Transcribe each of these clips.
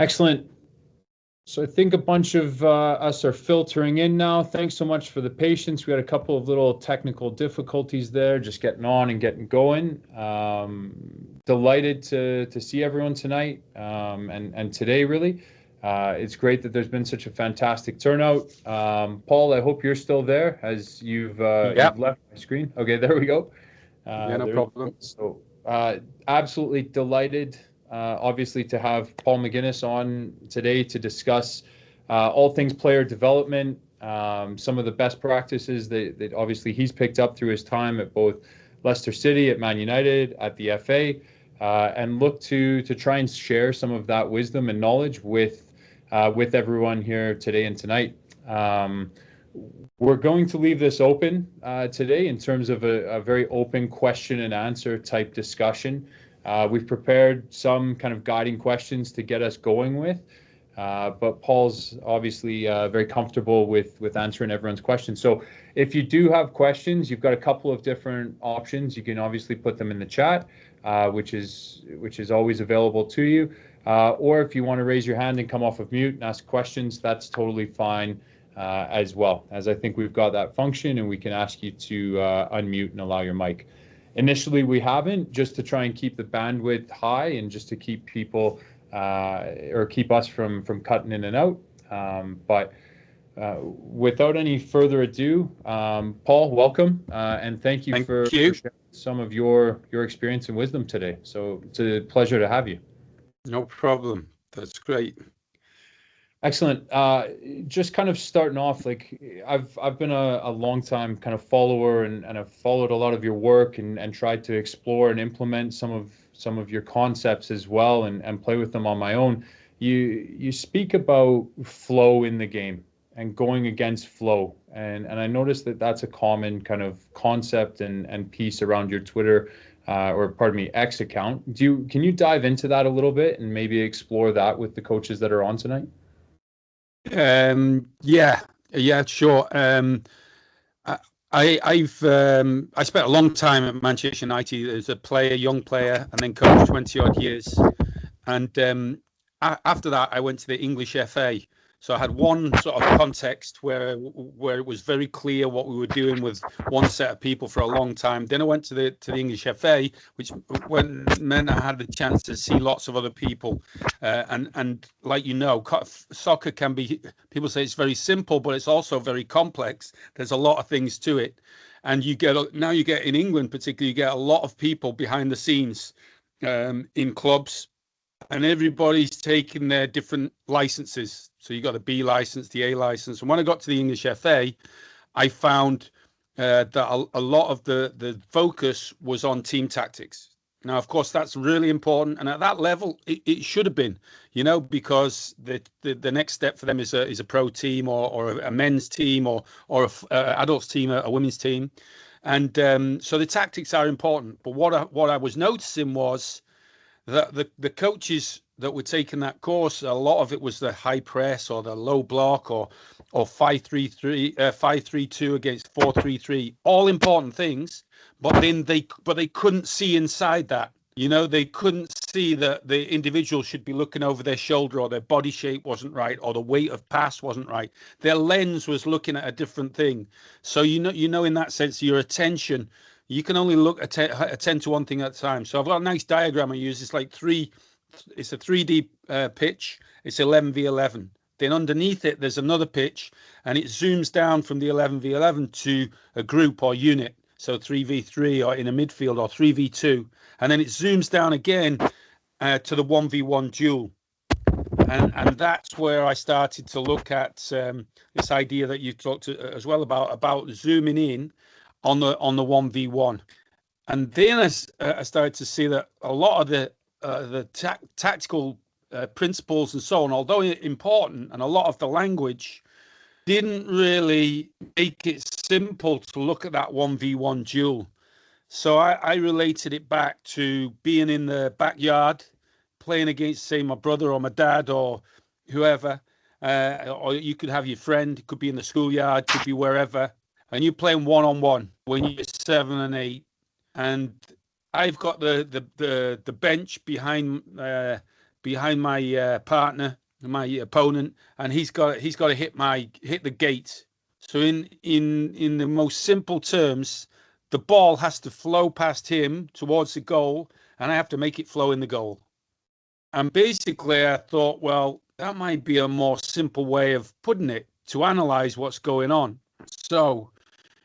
Excellent. So I think a bunch of us are filtering in now. Thanks so much for the patience. We had a couple of little technical difficulties there, just getting on and getting going. Delighted to see everyone tonight and today, really. It's great that there's been such a fantastic turnout. Paul, I hope you're still there as you've left my screen. Okay, there we go. No problem. So absolutely delighted. Obviously, to have Paul McGuinness on today to discuss all things player development, some of the best practices that obviously he's picked up through his time at both Leicester City, at Man United, at the FA, and look to try and share some of that wisdom and knowledge with everyone here today and tonight. We're going to leave this open today in terms of a very open question and answer type discussion. We've prepared some kind of guiding questions to get us going with, but Paul's obviously very comfortable with answering everyone's questions. So if you do have questions, you've got a couple of different options. You can obviously put them in the chat, which is always available to you. Or if you want to raise your hand and come off of mute and ask questions, that's totally fine as well, as I think we've got that function and we can ask you to unmute and allow your mic. Initially, we haven't, just to try and keep the bandwidth high and just to keep people or keep us from cutting in and out. But without any further ado, Paul, welcome, and thank you for sharing some of your experience and wisdom today. So it's a pleasure to have you. No problem. That's great. Excellent. Just kind of starting off, like I've been a long time kind of follower and I've followed a lot of your work and tried to explore and implement some of your concepts as well and play with them on my own. You speak about flow in the game and going against flow, and I noticed that that's a common kind of concept and piece around your Twitter or pardon me, X account. Can you dive into that a little bit and maybe explore that with the coaches that are on tonight? Yeah, sure. I spent a long time at Manchester United as a player, young player, and then coached 20 odd years. And after that, I went to the English FA. So I had one sort of context where it was very clear what we were doing with one set of people for a long time. Then I went to the English FA, which meant I had the chance to see lots of other people. And like soccer can be, people say it's very simple, but it's also very complex. There's a lot of things to it. And you get in England particularly, you get a lot of people behind the scenes in clubs. And everybody's taking their different licenses. So you got the B license, the A license. And when I got to the English FA, I found that a lot of the focus was on team tactics. Now, of course, that's really important. And at that level, it should have been, because the next step for them is a pro team or a men's team or a adults team, a women's team. And so the tactics are important. But what I was noticing was that the coaches that were taking that course, a lot of it was the high press or the low block or 5-3-3, 5-3-2 against 4-3-3, all important things. But then they couldn't see inside that. They couldn't see that the individual should be looking over their shoulder, or their body shape wasn't right, or the weight of pass wasn't right. Their lens was looking at a different thing. So in that sense, your attention. You can only attend to one thing at a time. So I've got a nice diagram I use. It's like it's a 3D pitch. It's 11v11. Then underneath it, there's another pitch, and it zooms down from the 11v11 to a group or unit. So 3v3 or in a midfield, or 3v2. And then it zooms down again to the 1v1 duel. And that's where I started to look at this idea that you talked as well about zooming in on the 1v1, and then I started to see that a lot of the tactical principles and so on, although important, and a lot of the language didn't really make it simple to look at that 1v1 duel. So I related it back to being in the backyard, playing against, say, my brother or my dad or whoever, or you could have your friend, it could be in the schoolyard, could be wherever. And you're playing one-on-one when you're 7 and 8, and I've got the bench behind behind my partner, my opponent, and he's got to hit the gate. So in the most simple terms, the ball has to flow past him towards the goal, and I have to make it flow in the goal. And basically, I thought, well, that might be a more simple way of putting it to analyze what's going on. So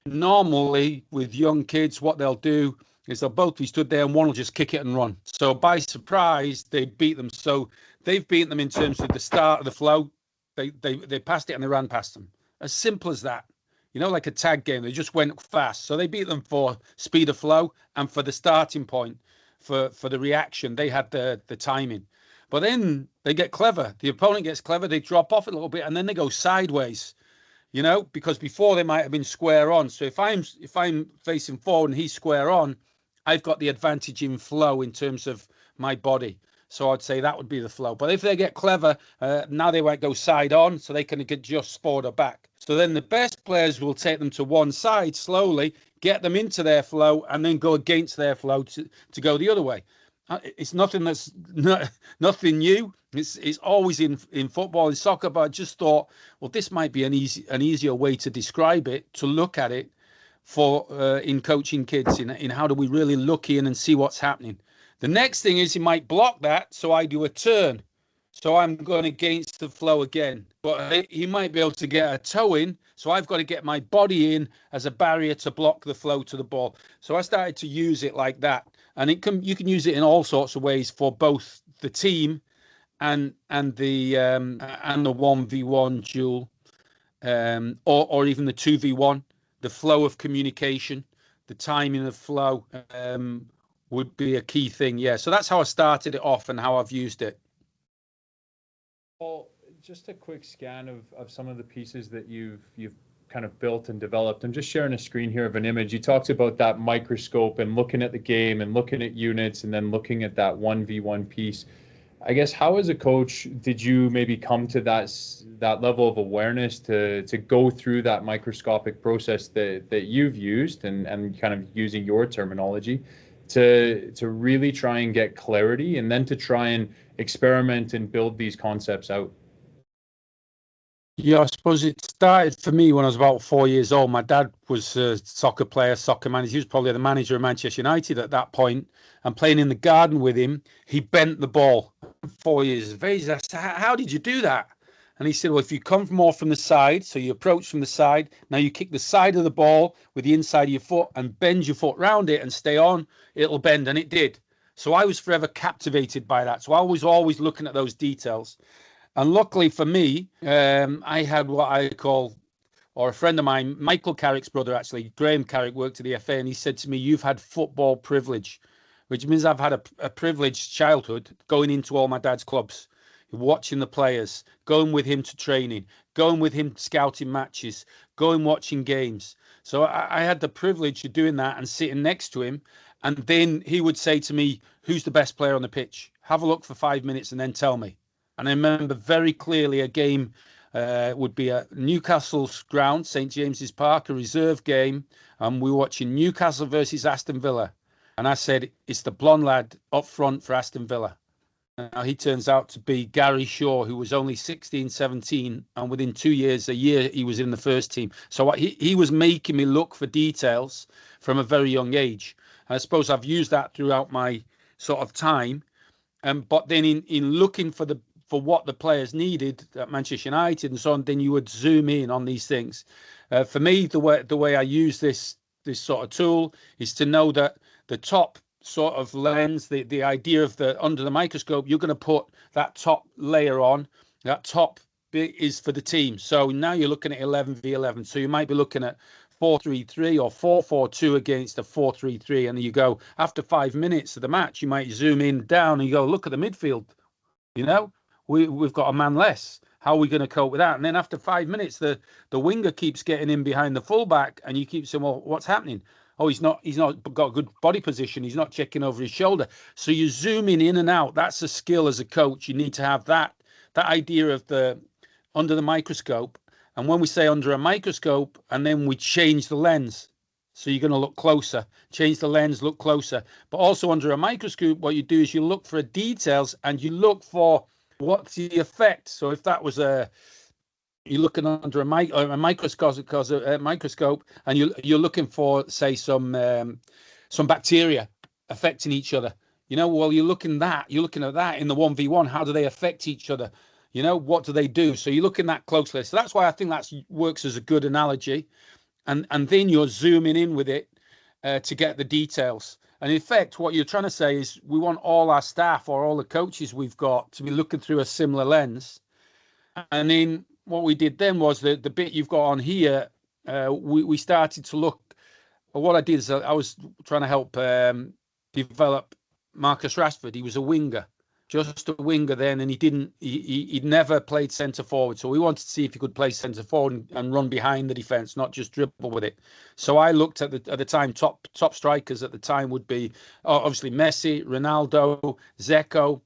normally with young kids, what they'll do is they'll both be stood there and one will just kick it and run. So by surprise, they beat them. So they've beaten them in terms of the start of the flow. They passed it and they ran past them. As simple as that. You know, like a tag game. They just went fast. So they beat them for speed of flow and for the starting point, for the reaction. They had the timing. But then they get clever. The opponent gets clever. They drop off a little bit and then they go sideways. You know, because before they might have been square on. So if I'm facing forward and he's square on, I've got the advantage in flow in terms of my body. So I'd say that would be the flow. But if they get clever, now they might go side on, so they can adjust forward or back. So then the best players will take them to one side slowly, get them into their flow, and then go against their flow to go the other way. It's nothing nothing new. It's always in football and soccer, but I just thought, well, this might be an easier way to describe it, to look at it for in coaching kids, in how do we really look in and see what's happening. The next thing is he might block that, so I do a turn. So I'm going against the flow again. But he might be able to get a toe in, so I've got to get my body in as a barrier to block the flow to the ball. So I started to use it like that. And you can use it in all sorts of ways for both the team and the 1v1 duel, or even the 2v1. The flow of communication, the timing of flow would be a key thing. Yeah, so that's how I started it off and how I've used it. Well, just a quick scan of some of the pieces that you've kind of built and developed. I'm just sharing a screen here of an image. You talked about that microscope and looking at the game and looking at units and then looking at that 1v1 piece. I guess, how as a coach did you maybe come to that level of awareness to go through that microscopic process that you've used and kind of using your terminology to really try and get clarity and then to try and experiment and build these concepts out? Yeah, I suppose it started for me when I was about 4 years old. My dad was a soccer player, soccer manager. He was probably the manager of Manchester United at that point. And playing in the garden with him, he bent the ball. 4 years of age. I said, how did you do that? And he said, well, if you come more from the side, so you approach from the side, now you kick the side of the ball with the inside of your foot and bend your foot round it and stay on, it'll bend. And it did. So I was forever captivated by that. So I was always looking at those details. And luckily for me, I had what I call, or a friend of mine, Michael Carrick's brother, actually, Graham Carrick, worked at the FA, and he said to me, you've had football privilege, which means I've had a privileged childhood going into all my dad's clubs, watching the players, going with him to training, going with him scouting matches, going watching games. So I had the privilege of doing that and sitting next to him. And then he would say to me, who's the best player on the pitch? Have a look for 5 minutes and then tell me. And I remember very clearly a game would be at Newcastle's ground, St. James's Park, a reserve game. And we were watching Newcastle versus Aston Villa. And I said, it's the blonde lad up front for Aston Villa. Now, he turns out to be Gary Shaw, who was only 16, 17. And within 2 years, a year, he was in the first team. So he was making me look for details from a very young age. And I suppose I've used that throughout my sort of time. But then in looking for what the players needed at Manchester United and so on, then you would zoom in on these things. For me, the way I use this sort of tool is to know that the top sort of lens, the idea of under the microscope, you're going to put that top layer on. That top bit is for the team. So now you're looking at 11v11. So you might be looking at 4-3-3 or 4-4-2 against a 4-3-3. And you go, after 5 minutes of the match, you might zoom in down and you go, look at the midfield. You know, we've got a man less. How are we going to cope with that? And then after 5 minutes, the winger keeps getting in behind the fullback and you keep saying, well, what's happening? Oh, he's not got a good body position. He's not checking over his shoulder. So you're zooming in and out. That's a skill as a coach. You need to have that idea of the under the microscope. And when we say under a microscope, and then we change the lens. So you're going to look closer, change the lens, look closer. But also under a microscope, what you do is you look for details and you look for what's the effect. So if that was you're looking under a microscope, and you're looking for, say, some bacteria affecting each other. Well, you're looking at that in the 1v1. How do they affect each other? What do they do? So you're looking at closely. So that's why I think that works as a good analogy. And then you're zooming in with it to get the details. And in effect, what you're trying to say is we want all our staff or all the coaches we've got to be looking through a similar lens. And then what we did then was the bit you've got on here, we started to look. What I did is I was trying to help develop Marcus Rashford. He was a winger, just a winger then, and he'd never played centre forward. So we wanted to see if he could play centre forward and run behind the defence, not just dribble with it. So I looked at the time, top strikers at the time would be obviously Messi, Ronaldo, Zeko,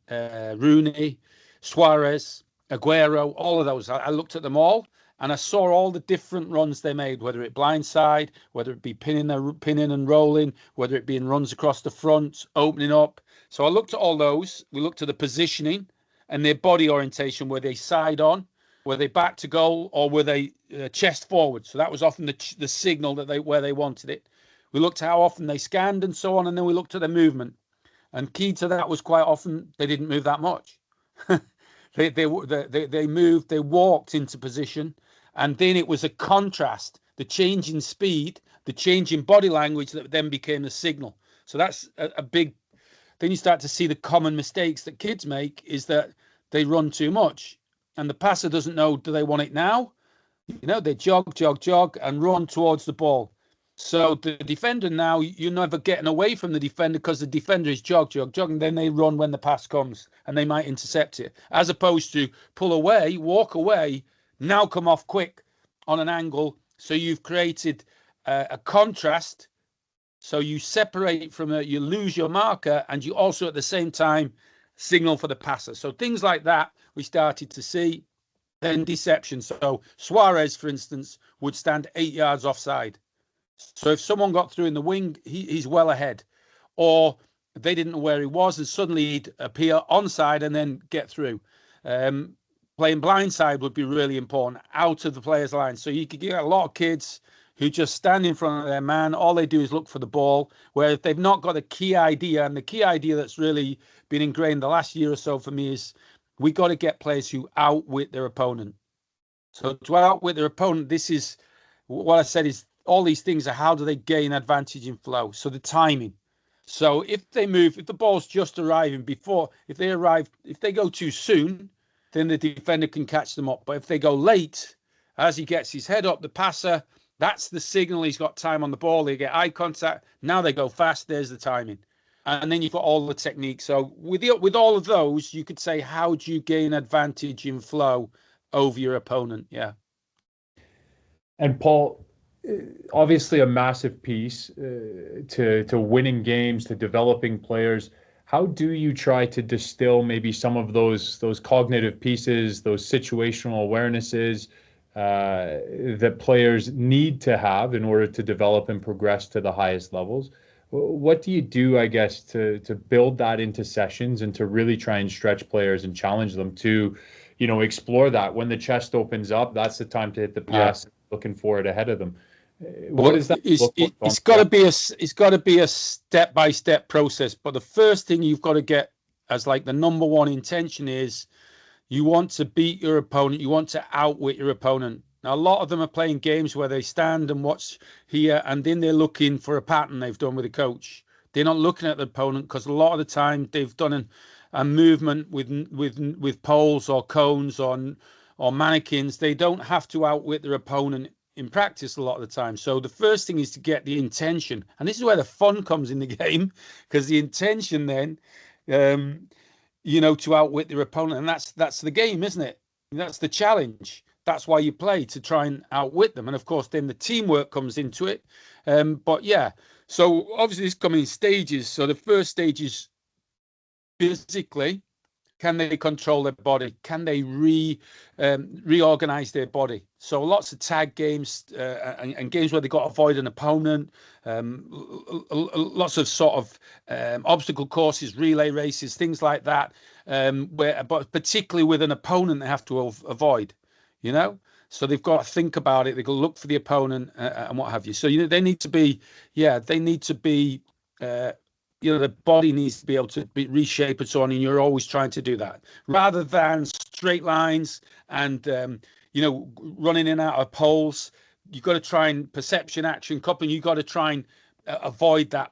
Rooney, Suarez, Aguero, all of those. I looked at them all and I saw all the different runs they made, whether it blindside, whether it be pinning and rolling, whether it be in runs across the front, opening up. So I looked at all those. We looked at the positioning and their body orientation. Were they side on? Were they back to goal? Or were they chest forward? So that was often the signal that where they wanted it. We looked at how often they scanned and so on. And then we looked at their movement. And key to that was quite often they didn't move that much. They moved, they walked into position. And then it was a contrast, the change in speed, the change in body language that then became the signal. So that's a big. Then you start to see the common mistakes that kids make is that they run too much and the passer doesn't know, do they want it now? They jog and run towards the ball. So the defender now, you're never getting away from the defender because the defender is jog, and then they run when the pass comes and they might intercept it. As opposed to pull away, walk away, now come off quick on an angle. So you've created a contrast. So you separate from it, you lose your marker, and you also at the same time signal for the passer. So things like that we started to see. Then deception. So Suarez, for instance, would stand 8 yards offside. So if someone got through in the wing, he's well ahead. Or they didn't know where he was, and suddenly he'd appear onside and then get through. Playing blindside would be really important, out of the player's line. So you could get a lot of kids who just stand in front of their man. All they do is look for the ball, where if they've not got a key idea, and the key idea that's really been ingrained the last year or so for me is we got to get players who outwit their opponent. So to outwit their opponent, this is what I said is all these things are how do they gain advantage in flow. So the timing. So if they move, if the ball's just arriving if they go too soon, then the defender can catch them up. But if they go late, as he gets his head up, the passer, that's the signal he's got time on the ball. They get eye contact. Now they go fast. There's the timing. And then you've got all the techniques. So with all of those, you could say, how do you gain advantage in flow over your opponent? Yeah. And Paul, obviously a massive piece to winning games, to developing players. How do you try to distill maybe some of those cognitive pieces, those situational awarenesses that players need to have in order to develop and progress to the highest levels? What do you do, I guess, to build that into sessions and to really try and stretch players and challenge them to, explore that? When the chest opens up, that's the time to hit the pass, looking for it ahead of them. What is that? It's got to be a step-by-step process. But the first thing you've got to get as like the number one intention is you want to beat your opponent. You want to outwit your opponent. Now, a lot of them are playing games where they stand and watch here, and then they're looking for a pattern they've done with a coach. They're not looking at the opponent because a lot of the time they've done a movement with poles or cones or mannequins. They don't have to outwit their opponent in practice a lot of the time. So the first thing is to get the intention, and this is where the fun comes in the game, because the intention then, to outwit their opponent, and that's the game, isn't it? That's the challenge. That's why you play, to try and outwit them. And of course, then the teamwork comes into it. But yeah, so obviously it's coming in stages. So the first stage is physically. Can they control their body? Can they reorganize their body? So lots of tag games and games where they got to avoid an opponent. Lots of sort of obstacle courses, relay races, things like that. But particularly with an opponent, they have to avoid. So they've got to think about it. They can look for the opponent and what have you. So they need to be, the body needs to be able to be reshaped and so on, and you're always trying to do that rather than straight lines and running in and out of poles. You've got to try and perception, action, coupling. You've got to try and avoid that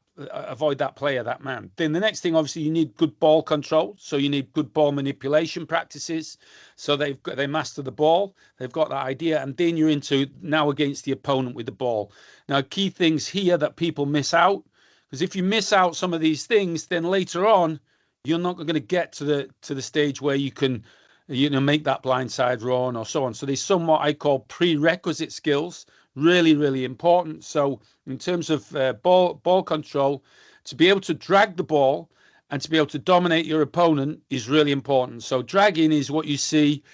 player, that man. Then the next thing, obviously, you need good ball control. So you need good ball manipulation practices. So they master the ball. They've got that idea, and then you're into now against the opponent with the ball. Now, key things here that people miss out. Because if you miss out some of these things, then later on, you're not going to get to the stage where you can, make that blindside run or so on. So there's some what I call prerequisite skills, really, really important. So in terms of ball control, to be able to drag the ball and to be able to dominate your opponent is really important. So dragging is what you see,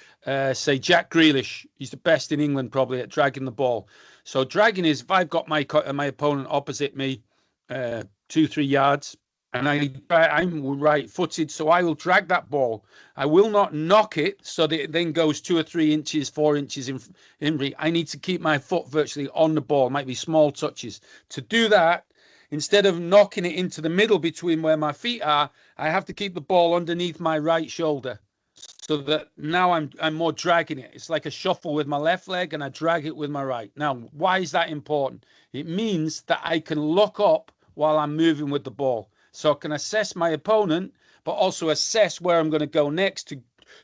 say Jack Grealish. He's the best in England probably at dragging the ball. So dragging is if I've got my opponent opposite me, 2-3 yards, and I'm right-footed, so I will drag that ball. I will not knock it so that it then goes 2 or 3 inches, 4 inches in. I need to keep my foot virtually on the ball. It might be small touches. To do that, instead of knocking it into the middle between where my feet are, I have to keep the ball underneath my right shoulder, so that now I'm more dragging it. It's like a shuffle with my left leg, and I drag it with my right. Now, why is that important? It means that I can look up while I'm moving with the ball. So I can assess my opponent, but also assess where I'm going to go next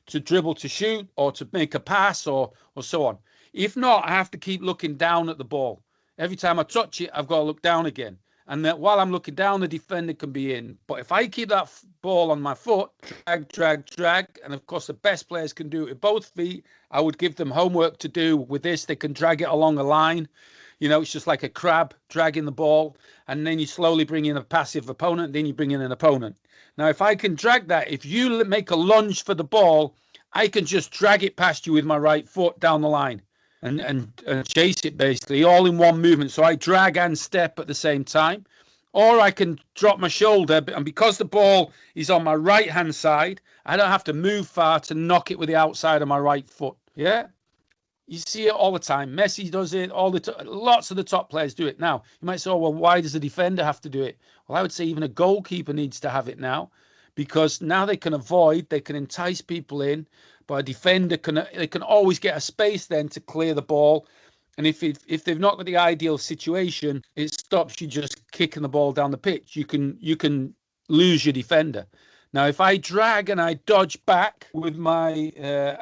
to dribble, to shoot, or to make a pass, or so on. If not, I have to keep looking down at the ball. Every time I touch it, I've got to look down again. And that while I'm looking down, the defender can be in. But if I keep that ball on my foot, drag, and of course the best players can do it with both feet. I would give them homework to do with this. They can drag it along a line. It's just like a crab dragging the ball, and then you slowly bring in a passive opponent, then you bring in an opponent. Now, if I can drag that, if you make a lunge for the ball, I can just drag it past you with my right foot down the line and chase it, basically, all in one movement. So I drag and step at the same time. Or I can drop my shoulder, and because the ball is on my right-hand side, I don't have to move far to knock it with the outside of my right foot. Yeah? You see it all the time. Messi does it. Lots of the top players do it. Now, you might say, oh, well, why does the defender have to do it? Well, I would say even a goalkeeper needs to have it now, because now they can avoid, they can entice people in, but a defender can always get a space then to clear the ball. And if they've not got the ideal situation, it stops you just kicking the ball down the pitch. You can lose your defender. Now, if I drag and I dodge back with my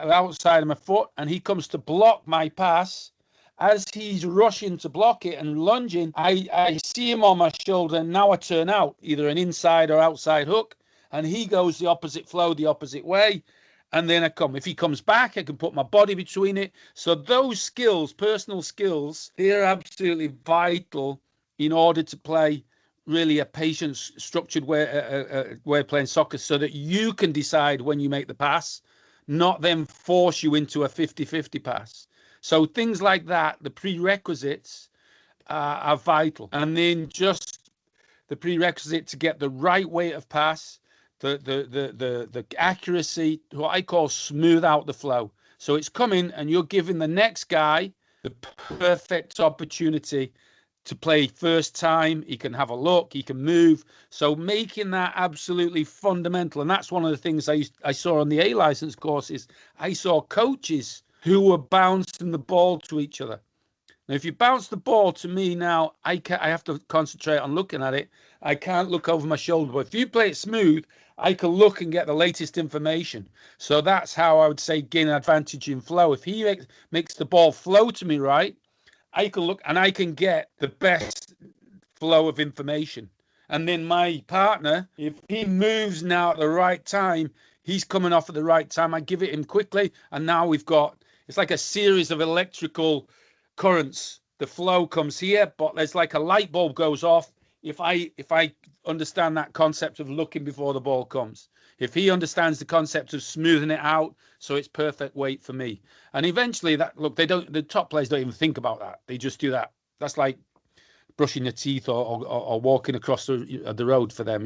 outside of my foot, and he comes to block my pass, as he's rushing to block it and lunging, I see him on my shoulder, and now I turn out, either an inside or outside hook, and he goes the opposite flow, the opposite way, and then I come. If he comes back, I can put my body between it. So those skills, personal skills, they're absolutely vital in order to play really a patient, structured way of playing soccer, so that you can decide when you make the pass, not then force you into a 50-50 pass. So things like that, the prerequisites are vital. And then just the prerequisite to get the right weight of pass, the accuracy, what I call smooth out the flow. So it's coming and you're giving the next guy the perfect opportunity to play first time. He can have a look, he can move. So making that absolutely fundamental. And that's one of the things I saw on the A license courses. I saw coaches who were bouncing the ball to each other. Now, if you bounce the ball to me now, I have to concentrate on looking at it. I can't look over my shoulder. But if you play it smooth, I can look and get the latest information. So that's how I would say gain an advantage in flow. If he makes the ball flow to me right, I can look and I can get the best flow of information. And then my partner, if he moves now at the right time, he's coming off at the right time. I give it him quickly. And now it's like a series of electrical currents. The flow comes here, but there's like a light bulb goes off if I understand that concept of looking before the ball comes. If he understands the concept of smoothing it out, so it's perfect weight for me. And eventually the top players don't even think about that. They just do that. That's like brushing your teeth or walking across the road for them,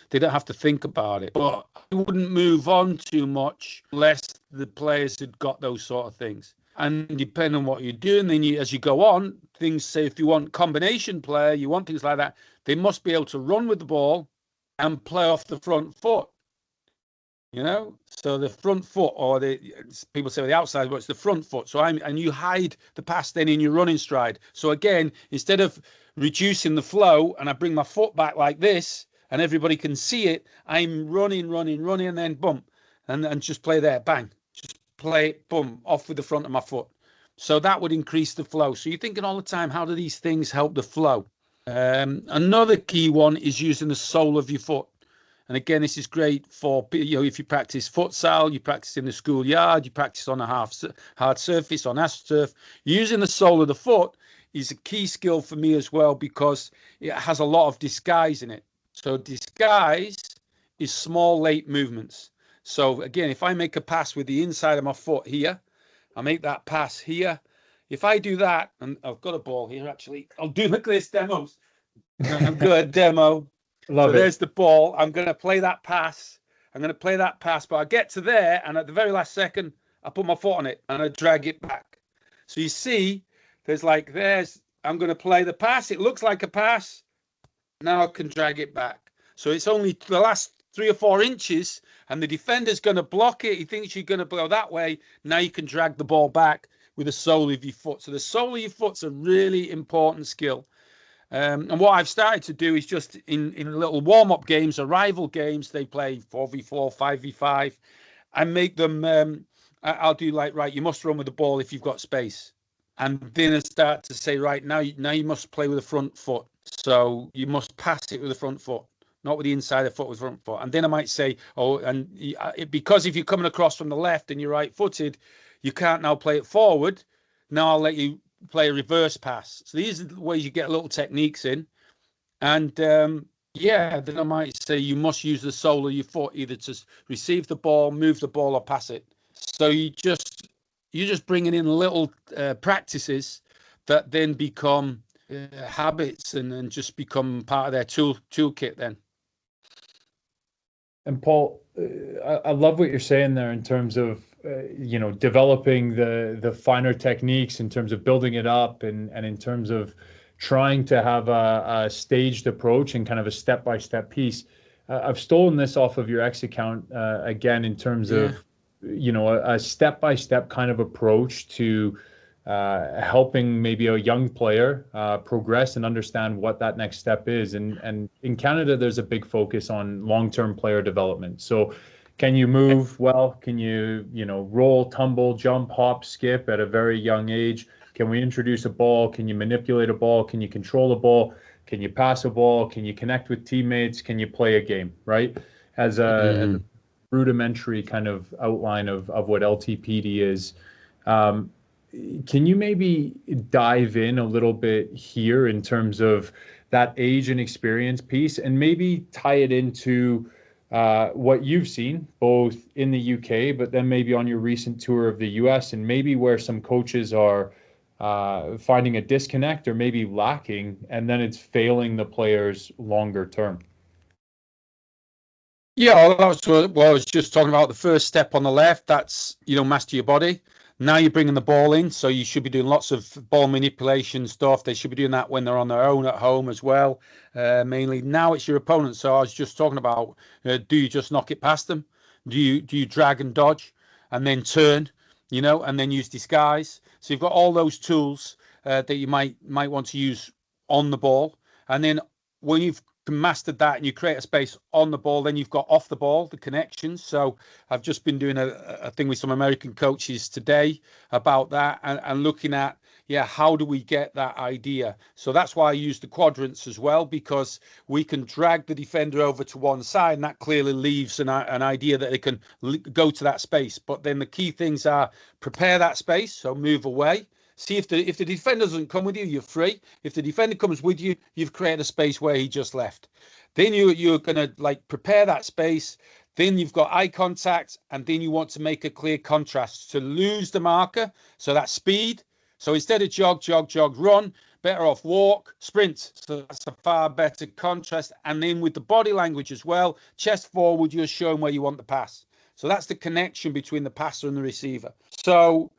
They don't have to think about it. But I wouldn't move on too much unless the players had got those sort of things. And depending on what you're doing, then as you go on, things say if you want combination player, you want things like that, they must be able to run with the ball and play off the front foot. So the front foot, or people say the outside, but it's the front foot. And you hide the pass then in your running stride. So again, instead of reducing the flow and I bring my foot back like this and everybody can see it, I'm running, and then boom, and just play there, bang, just play it, boom, off with the front of my foot. So that would increase the flow. So you're thinking all the time, how do these things help the flow? Another key one is using the sole of your foot. And again, this is great for, if you practice futsal, you practice in the schoolyard, you practice on a hard surface, on AstroTurf. Using the sole of the foot is a key skill for me as well, because it has a lot of disguise in it. So disguise is small, late movements. So again, if I make a pass with the inside of my foot here, I make that pass here. If I do that, and I've got a ball here, actually, I'll do McGuinness demos. I've got a demo. Love it. There's the ball. I'm going to play that pass. But I get to there, and at the very last second, I put my foot on it, and I drag it back. So you see, I'm going to play the pass. It looks like a pass. Now I can drag it back. So it's only the last 3 or 4 inches, and the defender's going to block it. He thinks you're going to go that way. Now you can drag the ball back with the sole of your foot. So the sole of your foot's a really important skill. And what I've started to do is just in little warm-up games or rival games, they play 4v4, 5v5. I make them, I'll do like, right, you must run with the ball if you've got space. And then I start to say, right, now you must play with the front foot. So you must pass it with the front foot, not with the inside of the foot, with the front foot. And then I might say, because if you're coming across from the left and you're right-footed, you can't now play it forward. Now I'll let you play a reverse pass. So these are the ways you get little techniques in. And then I might say you must use the sole of your foot either to receive the ball, move the ball, or pass it. So you're just bringing in little practices that then become habits and just become part of their toolkit then. And Paul, I love what you're saying there in terms of developing the finer techniques, in terms of building it up, and in terms of trying to have a staged approach and kind of a step-by-step piece. I've stolen this off of your X account again, in terms of a step-by-step kind of approach to helping maybe a young player progress and understand what that next step is. And in Canada, there's a big focus on long-term player development. So can you move well? Can you, roll, tumble, jump, hop, skip at a very young age? Can we introduce a ball? Can you manipulate a ball? Can you control a ball? Can you pass a ball? Can you connect with teammates? Can you play a game, right? As a rudimentary kind of outline of what LTPD is. Can you maybe dive in a little bit here in terms of that age and experience piece, and maybe tie it into what you've seen both in the UK, but then maybe on your recent tour of the US, and maybe where some coaches are finding a disconnect or maybe lacking, and then it's failing the players longer term? Yeah, that's what I was just talking about. The first step on the left, that's, master your body. Now you're bringing the ball in, so you should be doing lots of ball manipulation stuff. They should be doing that when they're on their own at home as well. Mainly now it's your opponent. So I was just talking about, do you just knock it past them? Do you drag and dodge and then turn, and then use disguise? So you've got all those tools that you might want to use on the ball. And then when you've mastered that and you create a space on the ball, then you've got off the ball, the connections. So I've just been doing a thing with some American coaches today about that, and looking at, how do we get that idea? So that's why I use the quadrants as well, because we can drag the defender over to one side, and that clearly leaves an idea that they can go to that space. But then the key things are prepare that space, so move away. See if the defender doesn't come with you, you're free. If the defender comes with you, you've created a space where he just left. Then you're going to prepare that space. Then you've got eye contact, and then you want to make a clear contrast to lose the marker. So that's speed. So instead of jog, jog, jog, run, better off walk, sprint. So that's a far better contrast. And then with the body language as well, chest forward, you're showing where you want the pass. So that's the connection between the passer and the receiver. So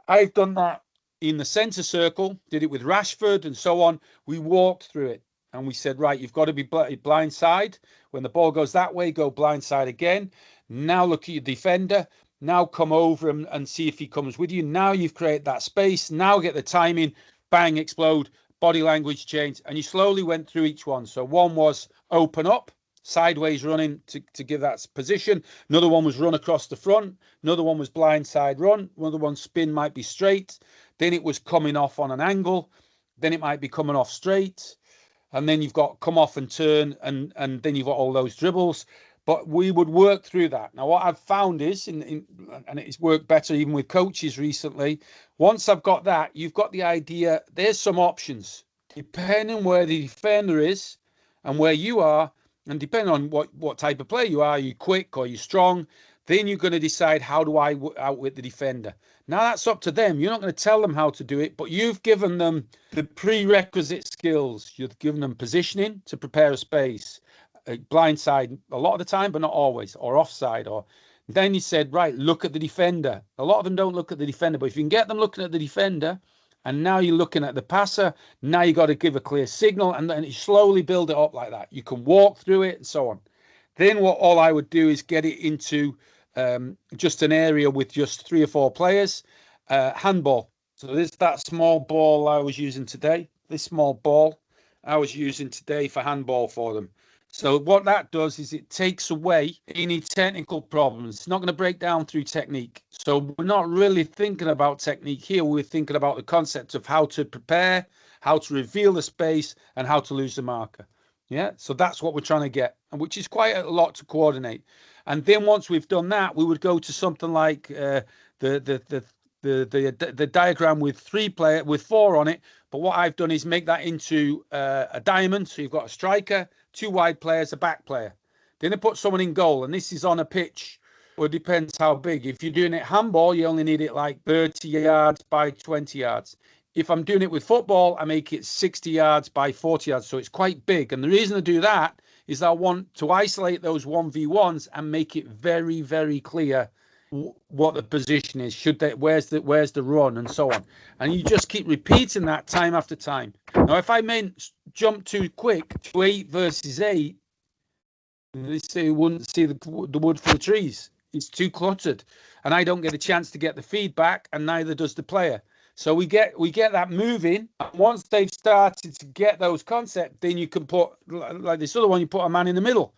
I've done that in the centre circle, did it with Rashford and so on. We walked through it and we said, right, you've got to be blind side. When the ball goes that way, go blind side again. Now look at your defender. Now come over and see if he comes with you. Now you've created that space. Now get the timing, bang, explode, body language change. And you slowly went through each one. So one was open up, sideways running to give that position. Another one was run across the front. Another one was blind side run. Another one spin might be straight. Then it was coming off on an angle. Then it might be coming off straight. And then you've got come off and turn, and then you've got all those dribbles. But we would work through that. Now, what I've found is, and it's worked better even with coaches recently, once I've got that, you've got the idea, there's some options. Depending on where the defender is and where you are, and depending on what type of player you are quick or you strong, then you're going to decide, how do I outwit the defender? Now, that's up to them. You're not going to tell them how to do it, but you've given them the prerequisite skills. You've given them positioning to prepare a space, blindside a lot of the time, but not always, or offside. Or then you said, right, look at the defender. A lot of them don't look at the defender, but if you can get them looking at the defender, and now you're looking at the passer, now you got to give a clear signal, and then you slowly build it up like that. You can walk through it and so on. Then all I would do is get it into just an area with just 3 or 4 players. Handball. So this that small ball I was using today. This small ball I was using today for handball for them. So what that does is it takes away any technical problems. It's not going to break down through technique. So we're not really thinking about technique here. We're thinking about the concept of how to prepare, how to reveal the space, and how to lose the marker. Yeah, so that's what we're trying to get, and which is quite a lot to coordinate. And then once we've done that, we would go to something like the diagram with 4 on it. But what I've done is make that into a diamond. So you've got a striker, 2 wide players, a back player. Then I put someone in goal, and this is on a pitch. Well, it depends how big. If you're doing it handball, you only need it like 30 yards by 20 yards. If I'm doing it with football, I make it 60 yards by 40 yards. So it's quite big. And the reason I do that is I want to isolate those 1v1s and make it very, very clear what the position is. Where's the run and so on. And you just keep repeating that time after time. Now, if I jump too quick to 8 versus 8, they say you wouldn't see the wood for the trees. It's too cluttered. And I don't get a chance to get the feedback, and neither does the player. So we get that moving. And once they've started to get those concepts, then you can put, like this other one, you put a man in the middle,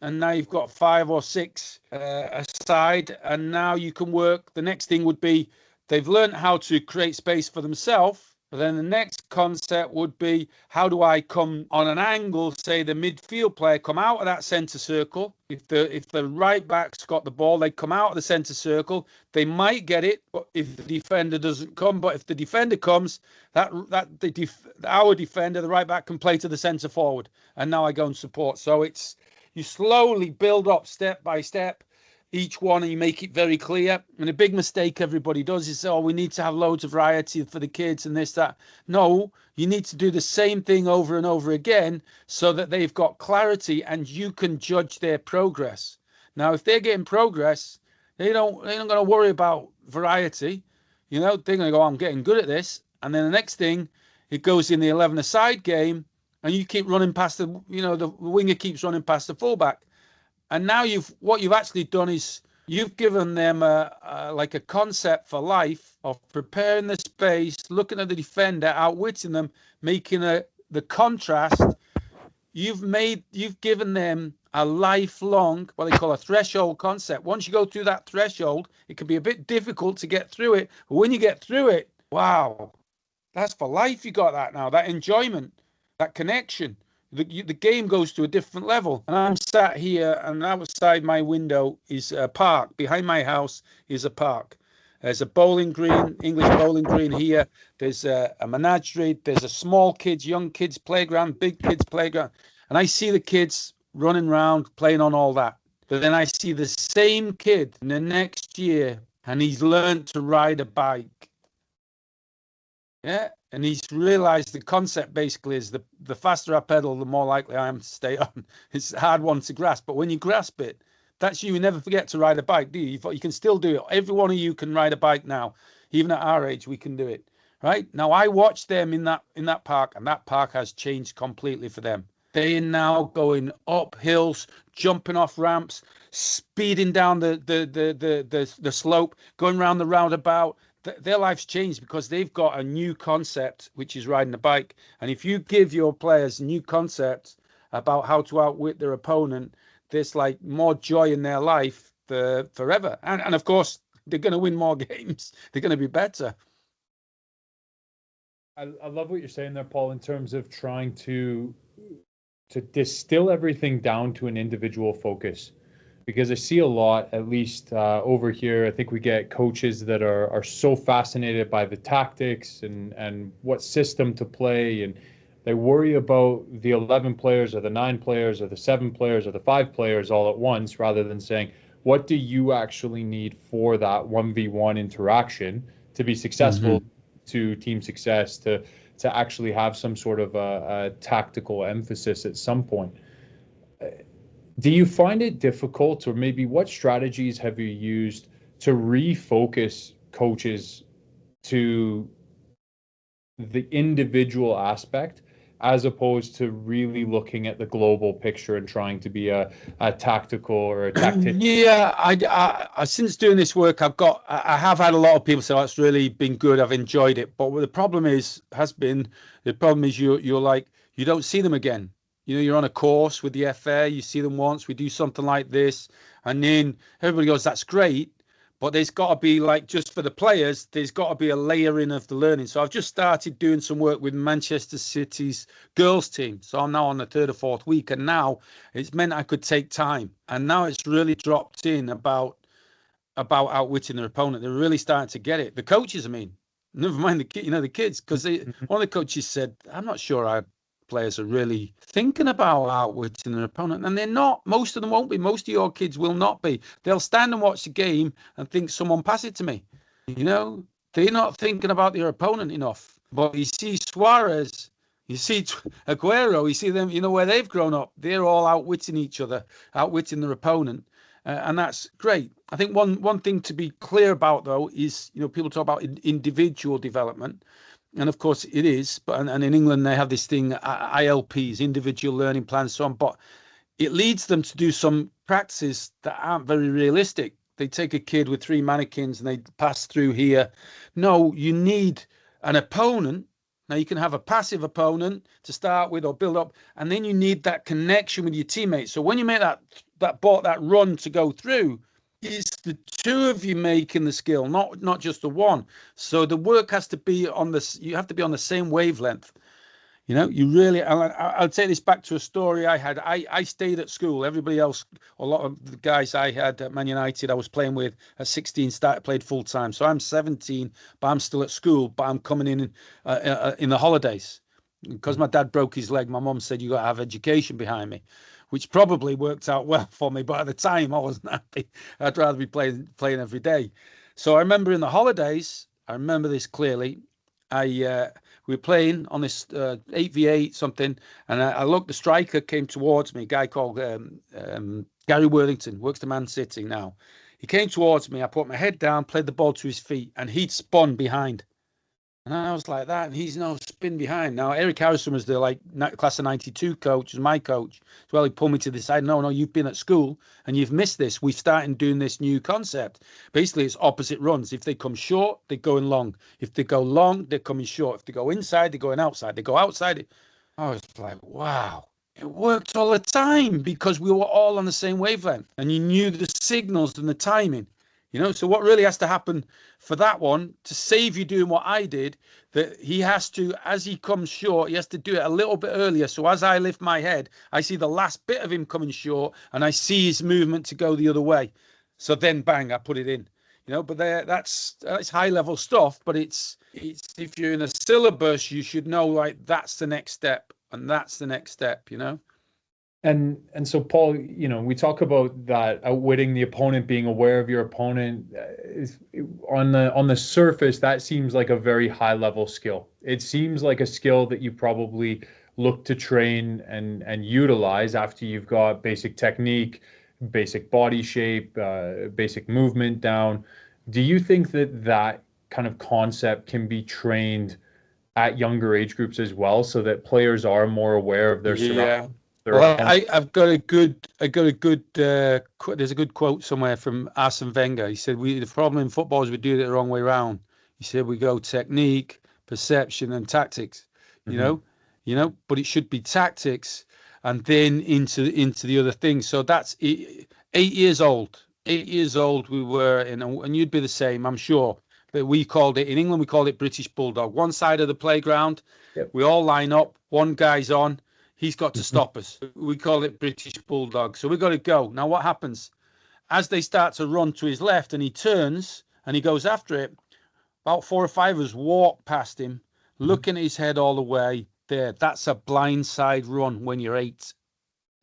and now you've got 5 or 6 aside. And now you can work. The next thing would be they've learned how to create space for themselves. But then the next concept would be, how do I come on an angle, say the midfield player come out of that centre circle. If the right back's got the ball, they come out of the centre circle. They might get it, but if the defender doesn't come. But if the defender comes, our defender, the right back, can play to the centre forward. And now I go and support. So you slowly build up step by step each one, and you make it very clear. And a big mistake everybody does is, we need to have loads of variety for the kids and this, that. No, you need to do the same thing over and over again so that they've got clarity and you can judge their progress. Now, if they're getting progress, they're not going to worry about variety. They're going to go, I'm getting good at this. And then the next thing, it goes in the 11-a-side game, and you keep running past the winger keeps running past the fullback. And now what you've actually done is you've given them like a concept for life of preparing the space, looking at the defender, outwitting them, making the contrast. You've given them a lifelong, what they call a threshold concept. Once you go through that threshold, it can be a bit difficult to get through it. But when you get through it, wow, that's for life. You got that now, that enjoyment, that connection. The game goes to a different level. And I'm sat here, and outside my window is a park. Behind my house is a park. There's a bowling green, English bowling green here. There's a menagerie. There's a young kids playground, big kids playground. And I see the kids running around, playing on all that. But then I see the same kid in the next year, and he's learned to ride a bike. Yeah, and he's realized the concept basically is the faster I pedal, the more likely I am to stay on. It's a hard one to grasp, but when you grasp it, that's you. You never forget to ride a bike, do you? You can still do it. Every one of you can ride a bike now. Even at our age, we can do it. Right now, I watched them in that park, and that park has changed completely for them. They are now going up hills, jumping off ramps, speeding down the slope, going around the roundabout. Their life's changed because they've got a new concept, which is riding a bike. And if you give your players new concepts about how to outwit their opponent, there's like more joy in their life forever. And of course, they're going to win more games. They're going to be better. I love what you're saying there, Paul, in terms of trying to distill everything down to an individual focus. Because I see a lot, at least over here, I think we get coaches that are so fascinated by the tactics and what system to play, and they worry about the 11 players or the 9 players or the 7 players or the 5 players all at once, rather than saying, what do you actually need for that 1v1 interaction to be successful, to team success, to actually have some sort of a tactical emphasis at some point. Do you find it difficult, or maybe what strategies have you used to refocus coaches to the individual aspect, as opposed to really looking at the global picture and trying to be a tactical or a tactician? Yeah, I since doing this work, I have had a lot of people say, oh, it's really been good. I've enjoyed it. But the problem is you're like, you don't see them again. You know, you're on a course with the FA, you see them once, we do something like this, and then everybody goes, that's great. But there's got to be, like, just for the players, there's got to be a layering of the learning. So I've just started doing some work with Manchester City's girls team. So I'm now on the 3rd or 4th week, and now it's meant I could take time. And now it's really dropped in about outwitting their opponent. They're really starting to get it. The coaches, I mean, never mind the kids, because one of the coaches said, I'm not sure our players are really thinking about outwitting their opponent, and they're not. Most of them won't be. Most of your kids will not be. They'll stand and watch the game and think, someone pass it to me. You know, they're not thinking about their opponent enough. But you see Suarez, you see Aguero, you see them, you know, where they've grown up, they're all outwitting each other, outwitting their opponent. And that's great. I think one thing to be clear about, though, is, you know, people talk about individual development. And of course it is, but and in England they have this thing, ILPs, individual learning plans, so on. But it leads them to do some practices that aren't very realistic. They take a kid with 3 mannequins and they pass through here. No, you need an opponent. Now you can have a passive opponent to start with or build up, and then you need that connection with your teammates. So when you make that run to go through, it's the 2 of you making the skill, not just the one. So the work has to be on this. You have to be on the same wavelength. You know, you really. I'll take this back to a story I had. I stayed at school. Everybody else, a lot of the guys I had at Man United, I was playing with at 16, played full time. So I'm 17, but I'm still at school. But I'm coming in the holidays because my dad broke his leg. My mum said, you got to have education behind me, which probably worked out well for me. But at the time, I wasn't happy. I'd rather be playing every day. So I remember in the holidays, I remember this clearly. We were playing on this 8v8 something, and I looked. The striker came towards me. A guy called Gary Worthington, works at Man City now. He came towards me. I put my head down, played the ball to his feet, and he'd spun behind. And I was like that, and he's no spin behind. Now, Eric Harrison was the class of 92 coach, was my coach. Well, he pulled me to the side. No, you've been at school and you've missed this. We've started doing this new concept. Basically, it's opposite runs. If they come short, they're going long. If they go long, they're coming short. If they go inside, they're going outside. They go outside. I was like, wow. It worked all the time because we were all on the same wavelength and you knew the signals and the timing. You know, so what really has to happen for that one to save you doing what I did, that he has to, as he comes short, he has to do it a little bit earlier. So as I lift my head, I see the last bit of him coming short and I see his movement to go the other way. So then bang, I put it in. You know, but that's high level stuff. But it's if you're in a syllabus, you should know, like, that's the next step and that's the next step, you know. And so, Paul, we talk about that outwitting the opponent, being aware of your opponent. On the surface, that seems like a very high level skill. It seems like a skill that you probably look to train and utilize after you've got basic technique, basic body shape, basic movement down. Do you think that that kind of concept can be trained at younger age groups as well, so that players are more aware of their surroundings? Yeah. Well, I've got a good, there's a good quote somewhere from Arsene Wenger. He said, the problem in football is we do it the wrong way around. He said, we go technique, perception, and tactics, but it should be tactics and then into the other things. So that's 8 years old. 8 years old we were, and you'd be the same, I'm sure. But we called it, in England, we called it British Bulldog. One side of the playground, Yep. we all line up, one guy's on. He's got to stop us. We call it British Bulldog. So we've got to go. Now, what happens? As they start to run to his left and he turns and he goes after it, about 4 or 5 of us walk past him, looking at his head all the way there. That's a blindside run when you're 8.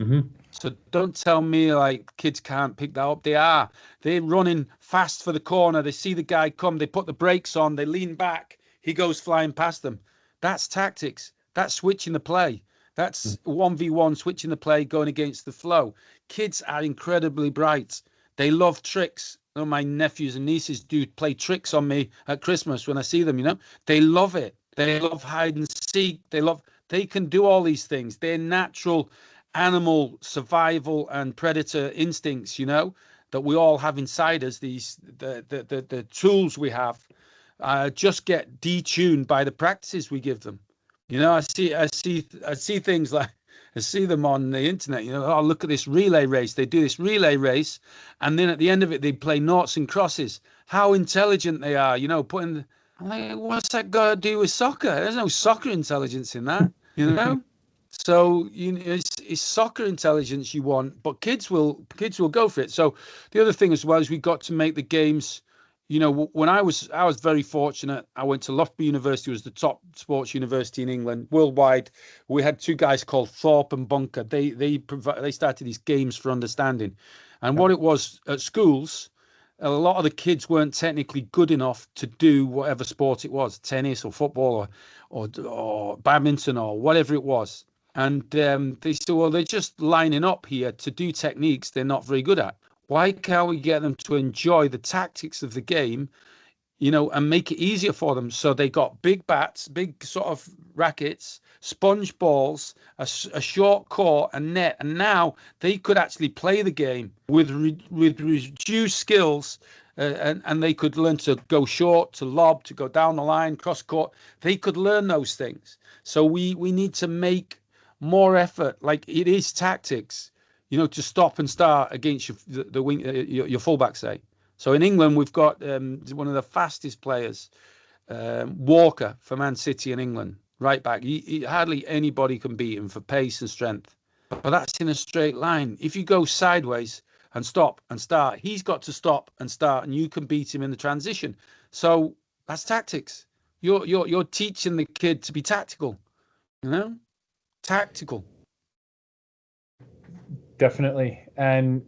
Mm-hmm. So don't tell me like kids can't pick that up. They are. They're running fast for the corner. They see the guy come. They put the brakes on. They lean back. He goes flying past them. That's tactics. That's switching the play. That's 1v1, switching the play, going against the flow. Kids are incredibly bright. They love tricks. My nephews and nieces do play tricks on me at Christmas when I see them, They love it. They love hide and seek. They can do all these things. They're natural animal survival and predator instincts, that we all have inside us. The tools we have just get detuned by the practices we give them. I see things like, I see them on the internet, oh, look at this relay race. They do this relay race, and then at the end of it, they play noughts and crosses. How intelligent they are, I'm like, what's that got to do with soccer? There's no soccer intelligence in that, So it's soccer intelligence you want, but kids will go for it. So the other thing as well is we got to make the games. When I was very fortunate. I went to Loughborough University, was the top sports university in England worldwide. We had 2 guys called Thorpe and Bunker. They started these games for understanding, and what it was at schools, a lot of the kids weren't technically good enough to do whatever sport it was, tennis or football or badminton or whatever it was. And they said, well, they're just lining up here to do techniques they're not very good at. Why can't we get them to enjoy the tactics of the game, and make it easier for them? So they got big bats, big sort of rackets, sponge balls, a short court, a net, and now they could actually play the game with reduced skills, and they could learn to go short, to lob, to go down the line, cross court. They could learn those things. So we need to make more effort. Like, it is tactics. To stop and start against the wing, your fullback, say. So in England, we've got one of the fastest players, Walker for Man City in England, right back. Hardly anybody can beat him for pace and strength. But that's in a straight line. If you go sideways and stop and start, he's got to stop and start, and you can beat him in the transition. So that's tactics. You're teaching the kid to be tactical, tactical. Definitely. And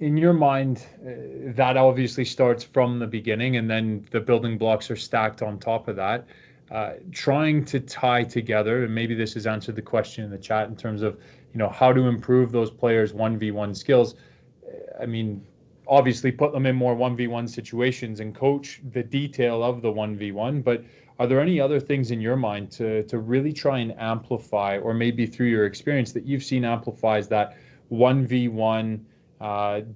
in your mind, that obviously starts from the beginning, and then the building blocks are stacked on top of that. Trying to tie together, and maybe this has answered the question in the chat in terms of, how to improve those players' 1v1 skills. I mean, obviously put them in more 1v1 situations and coach the detail of the 1v1, but are there any other things in your mind to really try and amplify, or maybe through your experience that you've seen amplifies that 1v1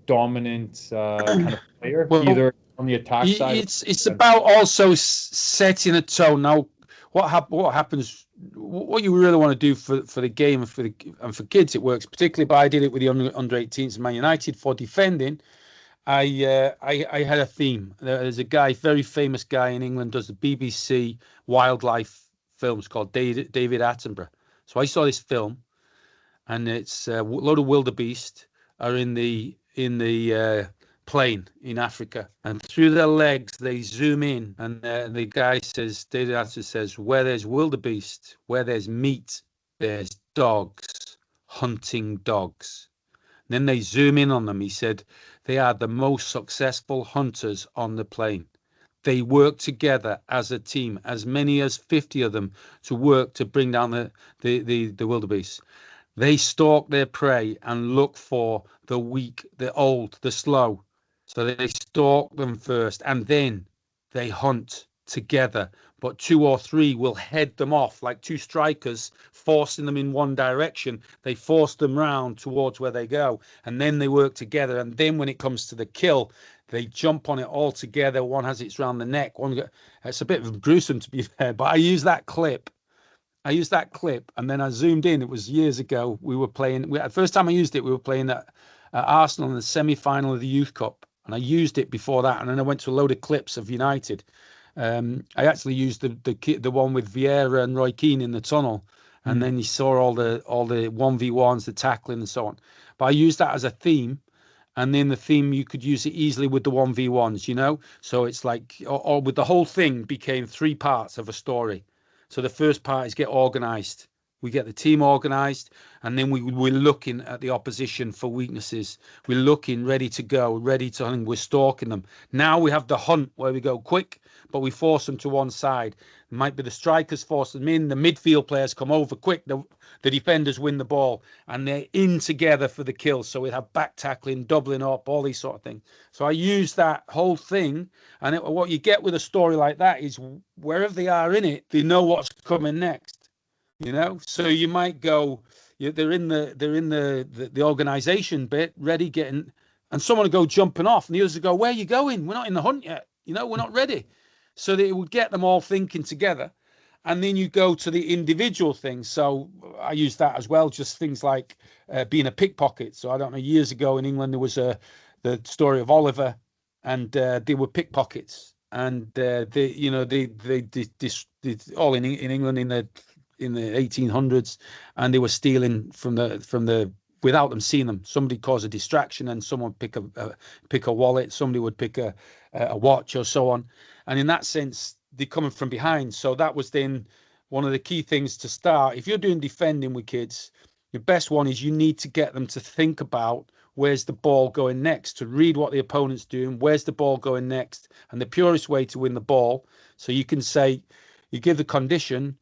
dominant kind of player, either on the attack side? It's about also setting a tone. Now, what happens? What you really want to do for the game and for kids, it works particularly. But I did it with the under 18s Man United for defending. I had a theme. There's a guy, very famous guy in England, does the BBC wildlife films called David Attenborough. So I saw this film, and it's a load of wildebeest are in the plane in Africa, and through their legs they zoom in, and the guy says, David Attenborough says, where there's wildebeest, where there's meat, there's dogs. hunting dogs. Then they zoom in on them. He said, they are the most successful hunters on the plane. They work together as a team, as many as 50 of them, to work to bring down the wildebeest. They stalk their prey and look for the weak, the old, the slow. So they stalk them first, and then they hunt together. But 2 or 3 will head them off like 2 strikers, forcing them in one direction. They force them round towards where they go, and then they work together. And then when it comes to the kill, they jump on it all together. One has its round the neck. It's a bit gruesome, to be fair, but I used that clip, and then I zoomed in. It was years ago. We were playing. The first time I used it, we were playing at Arsenal in the semi-final of the Youth Cup, and I used it before that. And then I went to a load of clips of United. I actually used the one with Vieira and Roy Keane in the tunnel, and then you saw all the 1v1s, the tackling, and so on. But I used that as a theme. And then the theme, you could use it easily with the 1v1s, you know? So it's like, or with the whole thing became 3 parts of a story. So the first part is get organized. We get the team organized, and then we're looking at the opposition for weaknesses. We're looking ready to go, and we're stalking them. Now we have the hunt where we go quick, but we force them to one side. It might be the strikers force them in, the midfield players come over quick, the defenders win the ball, and they're in together for the kill. So we have back tackling, doubling up, all these sort of things. So I use that whole thing, and what you get with a story like that is wherever they are in it, they know what's coming next. You know, so you might go, they're in the organization bit, ready, getting, and someone will go jumping off, and the others will go, where are you going? We're not in the hunt yet. You know, we're not ready. So that it would get them all thinking together. And then you go to the individual things. So I use that as well, just things like being a pickpocket. So I don't know, years ago in England, there was the story of Oliver, and they were pickpockets. And they all in England in the 1800s, and they were stealing from the without them seeing them. Somebody cause a distraction, and someone pick a wallet. Somebody would pick a watch or so on. And in that sense, they're coming from behind. So that was then one of the key things to start. If you're doing defending with kids, your best one is you need to get them to think about where's the ball going next, to read what the opponent's doing, where's the ball going next, and the purest way to win the ball. So you can say, you give the condition,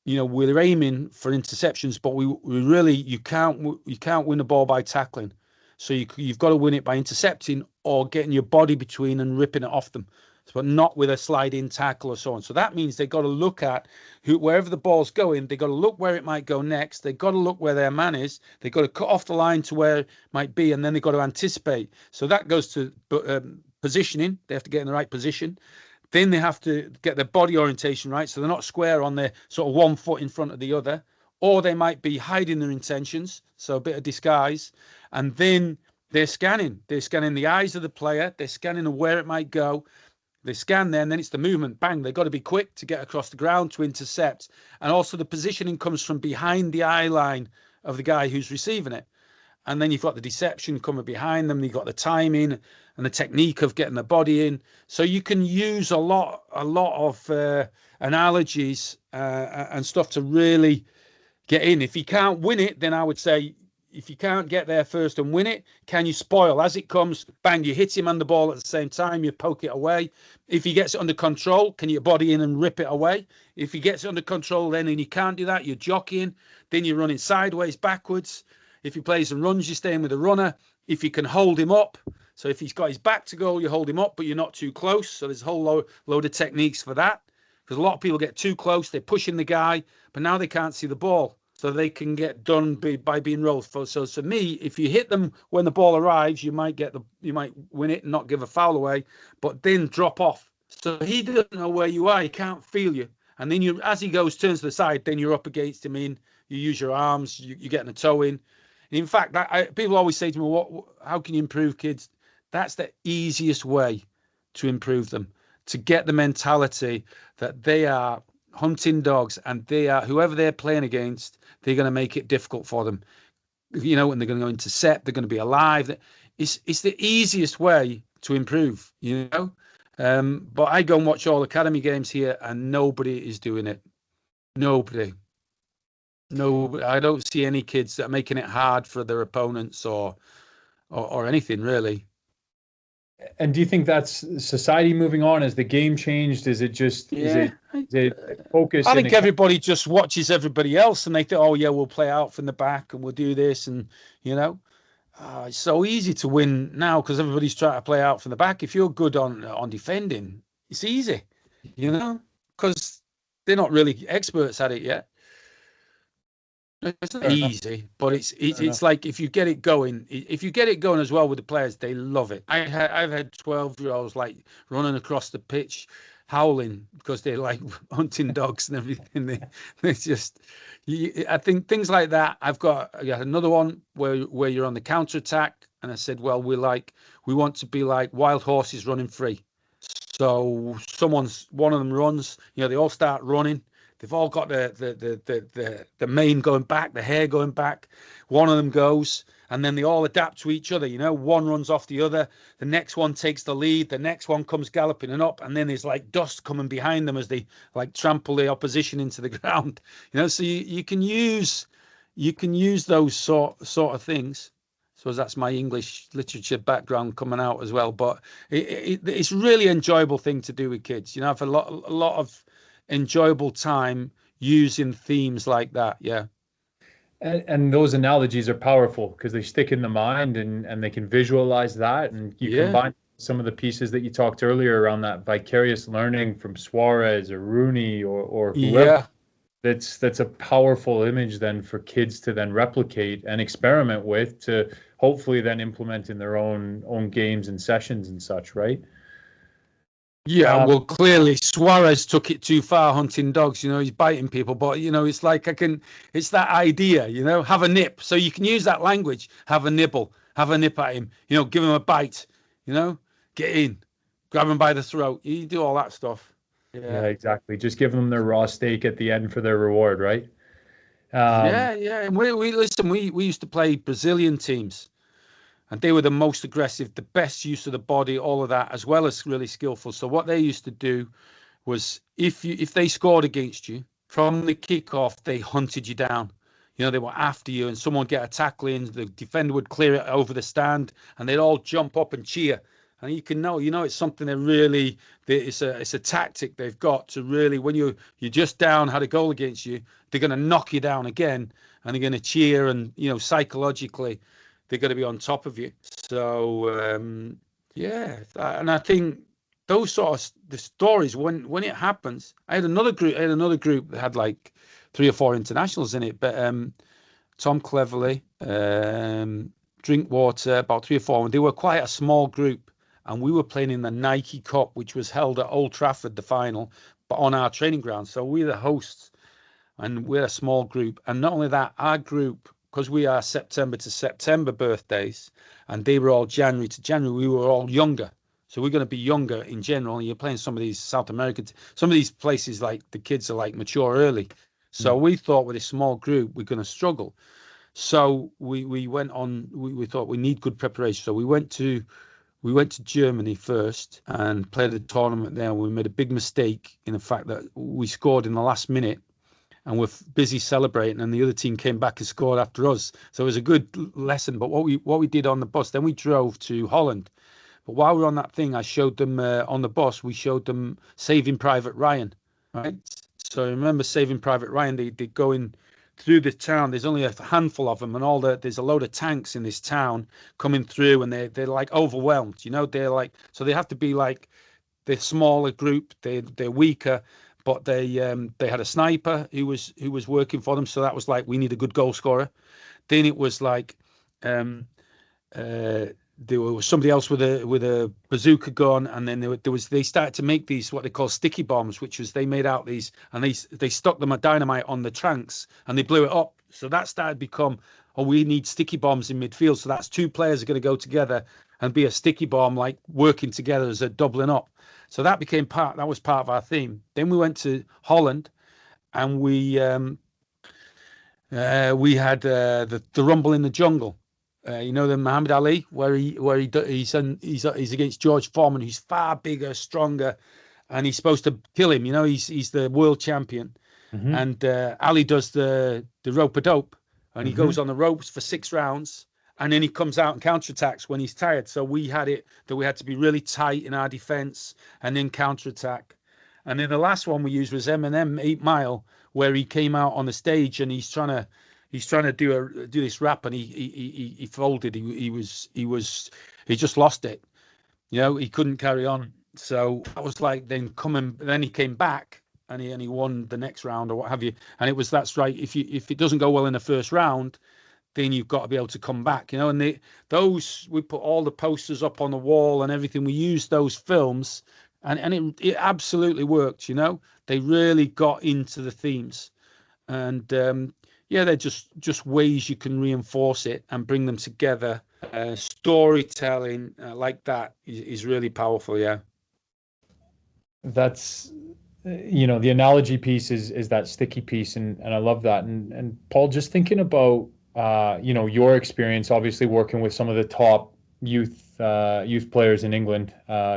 you know, we're aiming for interceptions, but we really, you can't win the ball by tackling. So you've got to win it by intercepting or getting your body between and ripping it off them, but not with a slide-in tackle or so on. So that means they've got to look at wherever the ball's going, they've got to look where it might go next. They've got to look where their man is. They've got to cut off the line to where it might be, and then they've got to anticipate. So that goes to positioning. They have to get in the right position. Then they have to get their body orientation right, so they're not square on their sort of one foot in front of the other, or they might be hiding their intentions, so a bit of disguise. And then they're scanning. They're scanning the eyes of the player. They're scanning where it might go. They scan there, and then it's the movement. Bang, they've got to be quick to get across the ground to intercept. And also the positioning comes from behind the eye line of the guy who's receiving it. And then you've got the deception coming behind them. You've got the timing and the technique of getting the body in. So you can use a lot of analogies and stuff to really get in. If you can't win it, then I would say, if you can't get there first and win it, can you spoil as it comes? Bang, you hit him on the ball at the same time, you poke it away. If he gets it under control, can you body in and rip it away? If he gets it under control then and you can't do that, you're jockeying, then you're running sideways, backwards. If he plays and runs, you're staying with the runner. If you can hold him up, so if he's got his back to goal, you hold him up, but you're not too close. So there's a whole load of techniques for that. Because a lot of people get too close, they're pushing the guy, but now they can't see the ball. So they can get done by being rolled. So for me, if you hit them when the ball arrives, you might win it and not give a foul away, but then drop off. So he doesn't know where you are, he can't feel you. And then as he turns to the side, then you're up against him you use your arms, you're getting a toe in. In fact, people always say to me, how can you improve kids? That's the easiest way to improve them, to get the mentality that they are hunting dogs, and they are, whoever they're playing against, they're going to make it difficult for them. You know, and they're going to go intercept, they're going to be alive. It's the easiest way to improve, you know. But I go and watch all academy games here, and nobody is doing it. Nobody. No, I don't see any kids that are making it hard for their opponents or anything really. And do you think that's society moving on? Has the game changed? Is it just Yeah, is it focus I and think everybody just watches everybody else and they think, oh yeah, we'll play out from the back and we'll do this, and you know, it's so easy to win now because everybody's trying to play out from the back. If you're good on defending, it's easy, you know, because they're not really experts at it yet. It's not fair enough. easy, but Fair enough. it's like if you get it going, as well with the players, they love it. I've had 12-year-olds like running across the pitch, howling because they're like hunting dogs and everything. They just, I think things like that. I got another one where you're on the counter attack, and I said, well, we want to be like wild horses running free. So one of them runs, they all start running. They've all got the mane going back, the hair going back. One of them goes, and then they all adapt to each other. One runs off the other. The next one takes the lead. The next one comes galloping and up, and then there's like dust coming behind them as they like trample the opposition into the ground. So you can use those sort of things. So that's my English literature background coming out as well. But it's really enjoyable thing to do with kids. I've a lot of enjoyable time using themes like that. Yeah. And those analogies are powerful because they stick in the mind and they can visualize that. And you combine some of the pieces that you talked earlier around that vicarious learning from Suarez or Rooney or whoever. Yeah. That's a powerful image then for kids to then replicate and experiment with to hopefully then implement in their own games and sessions and such, right? Yeah, well, clearly Suarez took it too far hunting dogs. He's biting people, but it's like it's that idea, have a nip. So you can use that language, have a nibble, have a nip at him, give him a bite, get in, grab him by the throat. You do all that stuff. Yeah, exactly. Just give them their raw steak at the end for their reward, right? Yeah. And we used to play Brazilian teams. And they were the most aggressive, the best use of the body, all of that, as well as really skillful. So what they used to do was if they scored against you, from the kickoff, they hunted you down. They were after you, and someone would get a tackle in, the defender would clear it over the stand, and they'd all jump up and cheer. And you know it's something it's a tactic they've got to really, when you're just down, had a goal against you, they're going to knock you down again, and they're going to cheer, and psychologically they're going to be on top of you. So and I think those sort of the stories when it happens. I had another group that had like 3 or 4 internationals in it, but Tom Cleverley, Drinkwater, about 3 or 4, and they were quite a small group, and we were playing in the Nike Cup, which was held at Old Trafford, the final, but on our training ground. So we're the hosts, and we're a small group, and not only that, our group, because we are September to September birthdays, and they were all January to January, we were all younger. So we're going to be younger in general. And you're playing some of these South American, some of these places, like the kids are like mature early. So we thought with a small group, we're going to struggle. So we went on, we thought we need good preparation. So we went to Germany first and played a tournament there. We made a big mistake in the fact that we scored in the last minute, and we're busy celebrating, and the other team came back and scored after us. So it was a good lesson. But what we did on the bus, then we drove to Holland. But while we were on that thing, I showed them on the bus, we showed them Saving Private Ryan, right? So I remember Saving Private Ryan, they go in through the town. There's only a handful of them, and there's a load of tanks in this town coming through, and they're like overwhelmed, they're like, so they have to be like the smaller group, they're weaker. But they had a sniper who was working for them, so that was like, we need a good goal scorer. Then it was like there was somebody else with a bazooka gun, and then they started to make these what they call sticky bombs, which was they made out these, and they stuck them at dynamite on the tanks and they blew it up. So that started to become, we need sticky bombs in midfield. So that's 2 players are going to go together and be a sticky bomb, like working together as a doubling up. So that was part of our theme. Then we went to Holland, and we had the Rumble in the Jungle. The Muhammad Ali, where he's against George Foreman, who's far bigger, stronger, and he's supposed to kill him. He's the world champion. Mm-hmm. and Ali does the rope-a-dope, and he Mm-hmm. goes on the ropes for 6 rounds, and then he comes out and counterattacks when he's tired. So we had it that we had to be really tight in our defense and then counterattack. And then the last one we used was Eminem 8 Mile, where he came out on the stage and he's trying to do this rap, and he folded. He just lost it. He couldn't carry on. So that was like then he came back and he won the next round or what have you. And that's right. If it doesn't go well in the first round, then you've got to be able to come back, and we put all the posters up on the wall and everything. We used those films, and it absolutely worked. They really got into the themes, and they're just ways you can reinforce it and bring them together. Storytelling like that is really powerful. Yeah. That's the analogy piece is that sticky piece, and I love that. And Paul, just thinking about your experience, obviously working with some of the top youth players in England,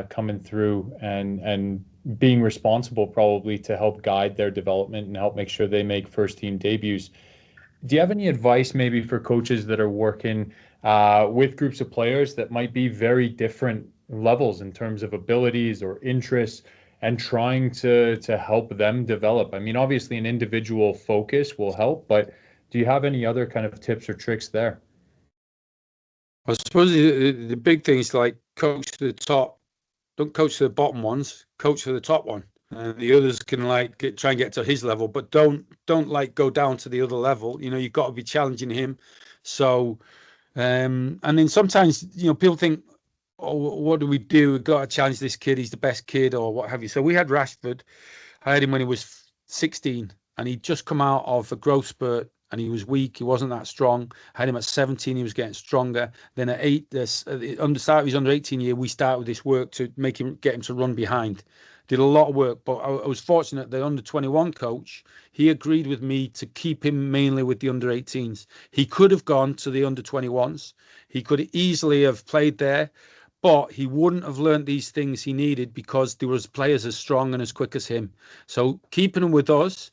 coming through and being responsible probably to help guide their development and help make sure they make first team debuts. Do you have any advice maybe for coaches that are working with groups of players that might be very different levels in terms of abilities or interests, and trying to help them develop? I mean, obviously an individual focus will help, but do you have any other kind of tips or tricks there? I suppose the big thing is like coach to the top, don't coach to the bottom ones, coach to the top one. And the others can try and get to his level, but don't like go down to the other level. You've got to be challenging him. So, and then sometimes, people think, oh, what do we do? We've got to challenge this kid. He's the best kid or what have you. So we had Rashford. I had him when he was 16 and he'd just come out of a growth spurt and he was weak. He wasn't that strong. I had him at 17. He was getting stronger. Then at his under 18 year, we started with this work to get him to run behind. Did a lot of work, but I was fortunate. The under 21 coach, he agreed with me to keep him mainly with the under 18s. He could have gone to the under 21s. He could easily have played there, but he wouldn't have learned these things he needed because there was players as strong and as quick as him. So keeping him with us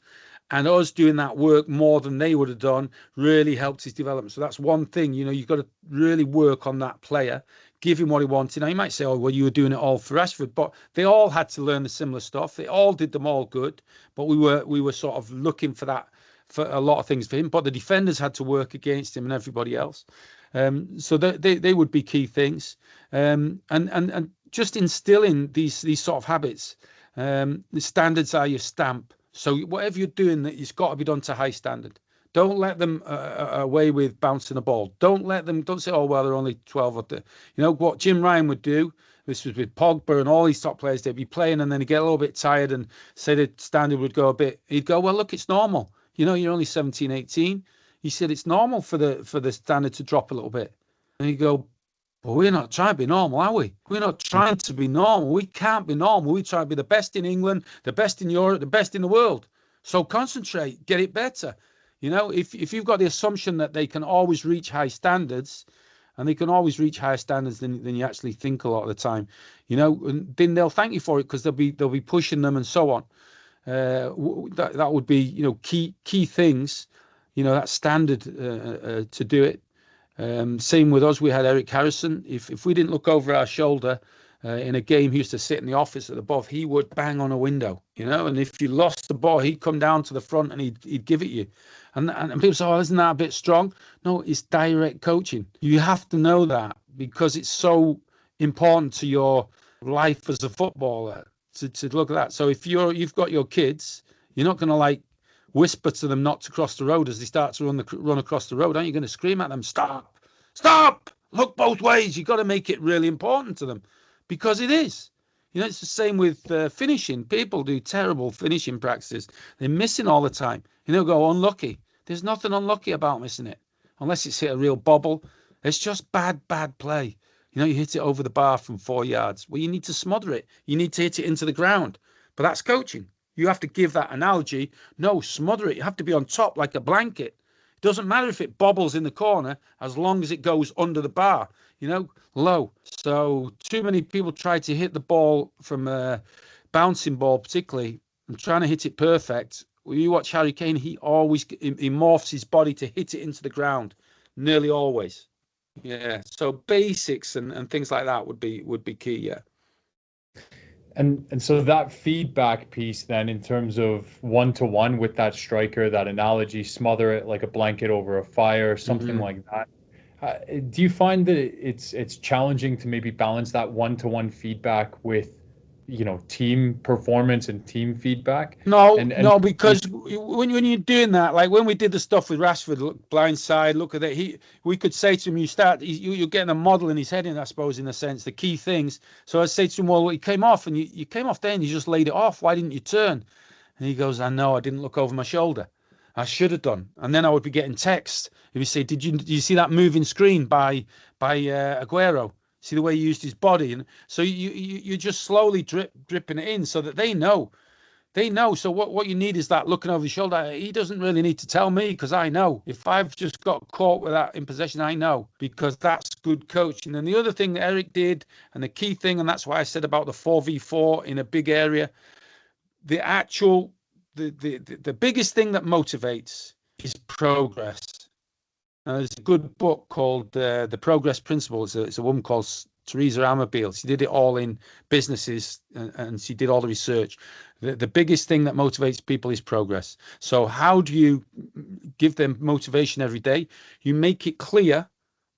and us doing that work more than they would have done really helped his development. So that's one thing, you've got to really work on that player, give him what he wanted. Now, you might say, oh, well, you were doing it all for Rashford, but they all had to learn the similar stuff. They all did them all good, but we were sort of looking for that, for a lot of things for him, but the defenders had to work against him and everybody else. So they would be key things. And just instilling these sort of habits. The standards are your stamp. So whatever you're doing, it's got to be done to high standard. Don't let them away with bouncing a ball. Don't say, oh, well, they're only 12 or 13. What Jim Ryan would do, this was with Pogba and all these top players, they'd be playing and then he'd get a little bit tired and say the standard would go a bit. He'd go, well, look, it's normal. You're only 17, 18. He said, it's normal for the standard to drop a little bit. And he'd go, well, we're not trying to be normal, are we? We're not trying to be normal. We can't be normal. We try to be the best in England, the best in Europe, the best in the world. So concentrate, get it better. If you've got the assumption that they can always reach high standards, and they can always reach higher standards than you actually think a lot of the time, and then they'll thank you for it because they'll be pushing them and so on. That would be key things, that standard to do it. Same with us. We had Eric Harrison. If we didn't look over our shoulder in a game, he used to sit in the office at the above. He would bang on a window, and if you lost the ball, he'd come down to the front and he'd give it you. And people say, oh, isn't that a bit strong? No, it's direct coaching. You have to know that because it's so important to your life as a footballer to look at that. So if you've got your kids, you're not going to whisper to them not to cross the road as they start to run across the road. Aren't you going to scream at them, stop, look both ways? You've got to make it really important to them because it is. It's the same with finishing. People do terrible finishing practices. They're missing all the time. Go unlucky. There's nothing unlucky about missing it unless it's hit a real bobble. It's just bad play. You hit it over the bar from 4 yards. Well, you need to smother it. You need to hit it into the ground. But that's coaching. You have to give that analogy. No, smother it. You have to be on top like a blanket. It doesn't matter if it bobbles in the corner as long as it goes under the bar, low. So too many people try to hit the ball from a bouncing ball, particularly, and trying to hit it perfect when you watch Harry Kane, he morphs his body to hit it into the ground, nearly always. Yeah. So basics and things like that would be key. Yeah. And so that feedback piece then in terms of one-to-one with that striker, that analogy, smother it like a blanket over a fire, something like that. Do you find that it's challenging to maybe balance that one-to-one feedback with, team performance and team feedback? No, And no, because when you're doing that, like when we did the stuff with Rashford, look, blind side, look at it. We could say to him, you're getting a model in his head, I suppose, in a sense, the key things. So I say to him, well, he came off, and you came off there, and you just laid it off. Why didn't you turn? And he goes, I know, I didn't look over my shoulder. I should have done. And then I would be getting texts. He would say, did you see that moving screen by Aguero? See the way he used his body, and so you're just slowly dripping it in, so that they know. They know. So what you need is that looking over the shoulder. He doesn't really need to tell me, because I know. If I've just got caught with that in possession, I know, because that's good coaching. And the other thing that Eric did, and the key thing, and that's why I said about the 4v4 in a big area, the biggest thing that motivates is progress. Now, there's a good book called The Progress Principle. It's a woman called Teresa Amabile. She did it all in businesses, and she did all the research. The biggest thing that motivates people is progress. So how do you give them motivation every day? You make it clear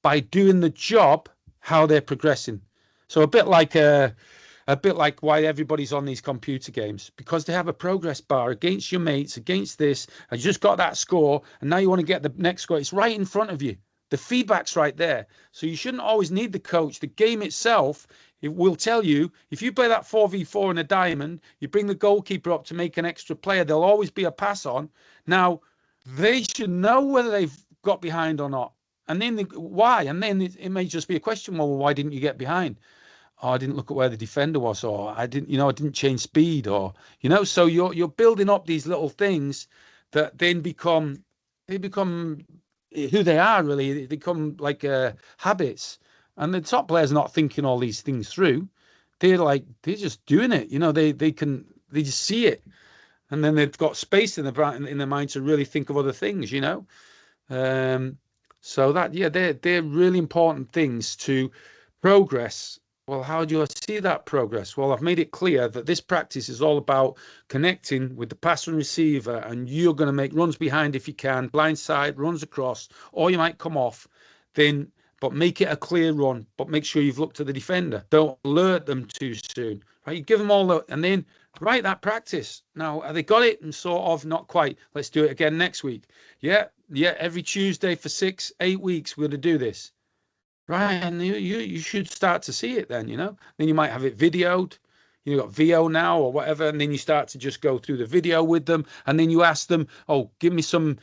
by doing the job how they're progressing. So a bit like why everybody's on these computer games, because they have a progress bar against your mates, against this. I just got that score, and now you want to get the next score. It's right in front of you. The feedback's right there. So you shouldn't always need the coach. The game itself, it will tell you, if you play that 4v4 in a diamond, you bring the goalkeeper up to make an extra player, there'll always be a pass on. Now, they should know whether they've got behind or not. And then why? And then it may just be a question, well, why didn't you get behind? Oh, I didn't look at where the defender was, or I didn't change speed, or, so you're building up these little things that then become who they are, really. They become like habits, and the top players are not thinking all these things through. They're just doing it. They just see it, and then they've got space in their mind to really think of other things. So they're really important things to progress. Well, how do you see that progress? Well, I've made it clear that this practice is all about connecting with the passer and receiver, and you're going to make runs behind if you can, blind side, runs across, or you might come off, but make it a clear run, but make sure you've looked at the defender. Don't alert them too soon, right? You give them all and then write that practice. Now, have they got it? And sort of not quite. Let's do it again next week. Yeah, every Tuesday for 6-8 weeks, we're going to do this. Right, and you should start to see it then, Then you might have it videoed. You've got VO now or whatever, and then you start to just go through the video with them, and then you ask them, oh, give me some,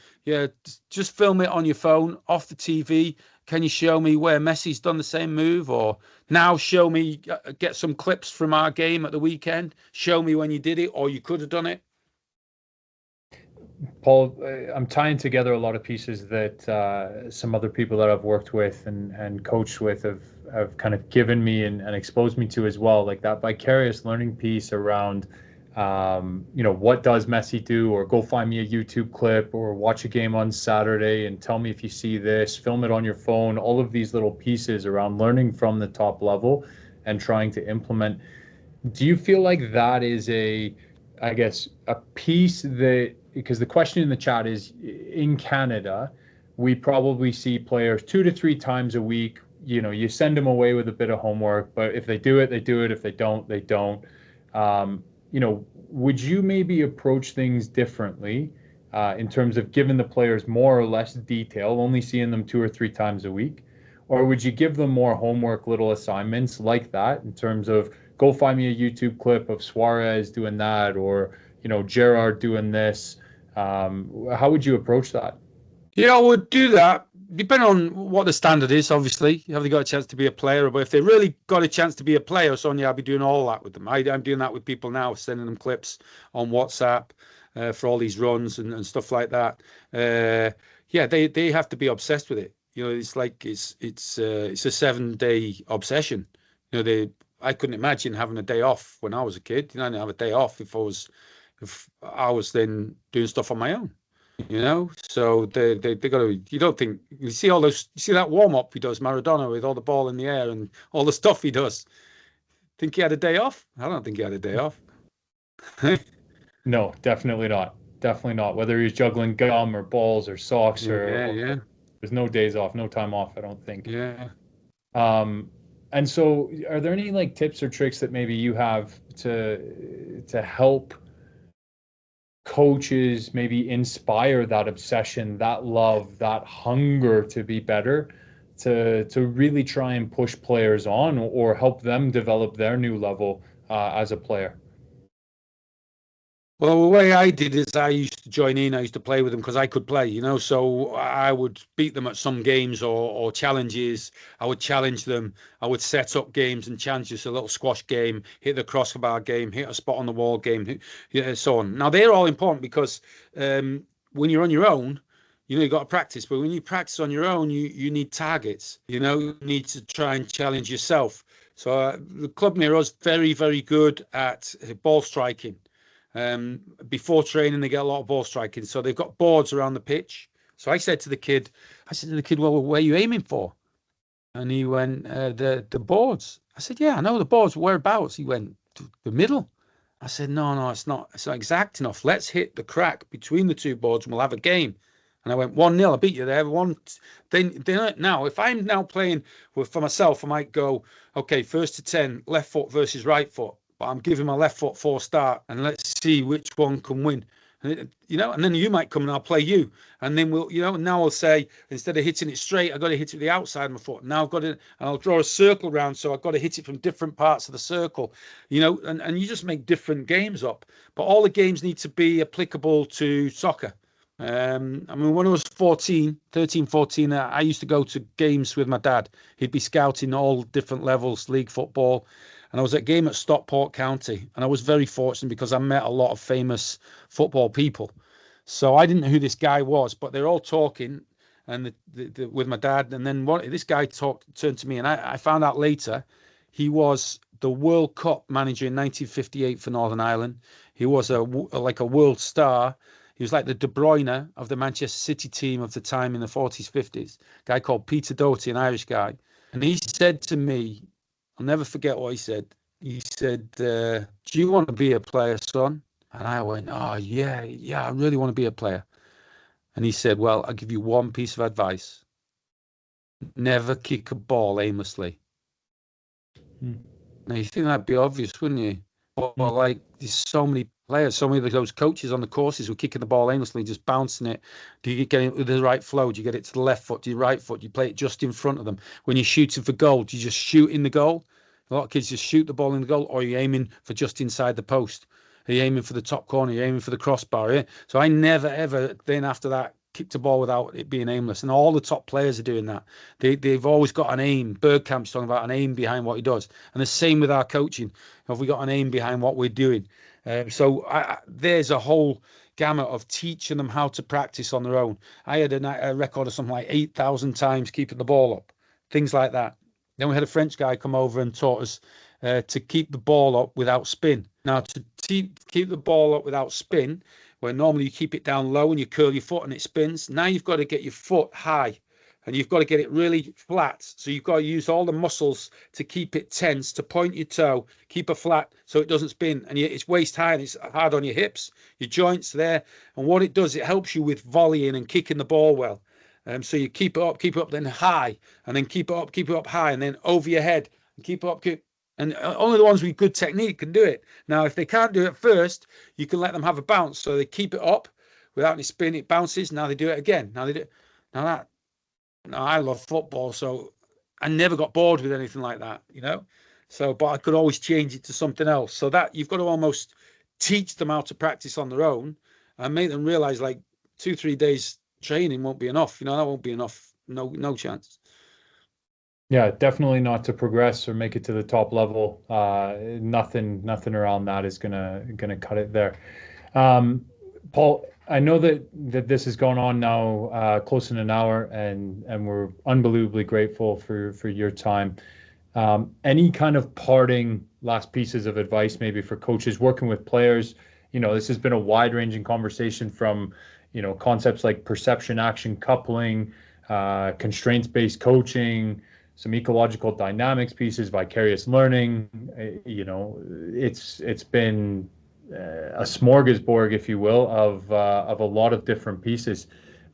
just film it on your phone, off the TV. Can you show me where Messi's done the same move? Or now show me, get some clips from our game at the weekend. Show me when you did it, or you could have done it. Paul, I'm tying together a lot of pieces that some other people that I've worked with and coached with have kind of given me and exposed me to as well, like that vicarious learning piece around, what does Messi do, or go find me a YouTube clip, or watch a game on Saturday and tell me if you see this, film it on your phone, all of these little pieces around learning from the top level and trying to implement. Do you feel like that is a piece that, because the question in the chat is, in Canada, we probably see players 2 to 3 times a week. You send them away with a bit of homework, but if they do it, they do it. If they don't, they don't. Would you maybe approach things differently in terms of giving the players more or less detail, only seeing them 2 or 3 times a week? Or would you give them more homework, little assignments like that, in terms of, go find me a YouTube clip of Suarez doing that, or, Gerrard doing this? How would you approach that? I would do that, depending on what the standard is, obviously. Have they got a chance to be a player? But if they really got a chance to be a player, Sonia, I'll be doing all that with them. I'm doing that with people now, sending them clips on WhatsApp for all these runs and stuff like that. They have to be obsessed with it. It's like it's a 7-day obsession. I couldn't imagine having a day off when I was a kid. I didn't have a day off if I was if I was then doing stuff on my own. So they got to. You don't think you see all those? You see that warm up he does, Maradona, with all the ball in the air and all the stuff he does. Think he had a day off? I don't think he had a day off. No, definitely not. Definitely not. Whether he's juggling gum or balls or socks Yeah. there's no days off, no time off, I don't think. Yeah. And so are there any like tips or tricks that maybe you have to help coaches maybe inspire that obsession, that love, that hunger to be better, to really try and push players on or help them develop their new level as a player? Well, the way I did is I used to join in. I used to play with them because I could play, so I would beat them at some games or challenges. I would challenge them. I would set up games and challenges, a little squash game, hit the crossbar game, hit a spot on the wall game, so on. Now, they're all important because when you're on your own, you've got to practice. But when you practice on your own, you need targets. You need to try and challenge yourself. So the club near us very, very good at ball striking. Before training, they get a lot of ball striking. So they've got boards around the pitch. So I said to the kid, well, where are you aiming for? And he went, the boards. I said, yeah, I know the boards. Whereabouts? He went, the middle. I said, no, it's not exact enough. Let's hit the crack between the two boards and we'll have a game. And I went 1-0. I beat you there. Now, if I'm now playing for myself, I might go, okay, 1st to 10, left foot versus right foot. But I'm giving my left foot 4 start, and let's see which one can win. And then you might come and I'll play you, and then now I'll say instead of hitting it straight, I've got to hit it with the outside of my foot. Now I've got to, and I'll draw a circle around, so I've got to hit it from different parts of the circle, and you just make different games up. But all the games need to be applicable to soccer. I mean, when I was 13, 14, I used to go to games with my dad. He'd be scouting all different levels, league football. And I was at a game at Stockport County, and I was very fortunate because I met a lot of famous football people. So I didn't know who this guy was, but they're all talking and with my dad. And then this guy turned to me, and I found out later he was the World Cup manager in 1958 for Northern Ireland. He was like a world star. He was like the De Bruyne of the Manchester City team of the time in the 40s, 50s. A guy called Peter Doherty, an Irish guy. And he said to me, I'll never forget what he said. He said, do you want to be a player, son? And I went, oh, yeah, I really want to be a player. And he said, well, I'll give you one piece of advice. Never kick a ball aimlessly. Now, you think that'd be obvious, wouldn't you? Well, like, there's so many players, so many of those coaches on the courses were kicking the ball aimlessly, just bouncing it. Do you get it with the right flow? Do you get it to the left foot? Do you right foot? Do you play it just in front of them? When you're shooting for goal, do you just shoot in the goal? A lot of kids just shoot the ball in the goal, or are you aiming for just inside the post? Are you aiming for the top corner? Are you aiming for the crossbar? Yeah? So I never, ever, then after that, kicked a ball without it being aimless. And all the top players are doing that. They've always got an aim. Bergkamp's talking about an aim behind what he does. And the same with our coaching. Have we got an aim behind what we're doing? So there's a whole gamut of teaching them how to practice on their own. I had a record of something like 8,000 times keeping the ball up, things like that. Then we had a French guy come over and taught us to keep the ball up without spin. Now, to keep the ball up without spin, where normally you keep it down low and you curl your foot and it spins, now you've got to get your foot high and you've got to get it really flat. So you've got to use all the muscles to keep it tense, to point your toe, keep it flat so it doesn't spin. And it's waist high and it's hard on your hips, your joints there. And what it does, it helps you with volleying and kicking the ball well. So you keep it up, then high, and then keep it up high, and then over your head, and keep it up. And only the ones with good technique can do it. Now, if they can't do it first, you can let them have a bounce. So they keep it up without any spin, it bounces. Now they do it again. Now I love football, so I never got bored with anything like that, So, but I could always change it to something else. So that you've got to almost teach them how to practice on their own and make them realize like 2-3 days training won't be enough. That won't be enough. No chance. Yeah, definitely not to progress or make it to the top level. Nothing around that is gonna cut it there. Paul, I know that this has gone on now close in an hour, and we're unbelievably grateful for your time. Any kind of parting last pieces of advice maybe for coaches working with players, this has been a wide-ranging conversation from, concepts like perception action coupling, constraints-based coaching, some ecological dynamics pieces, vicarious learning. It's been a smorgasbord, if you will, of a lot of different pieces.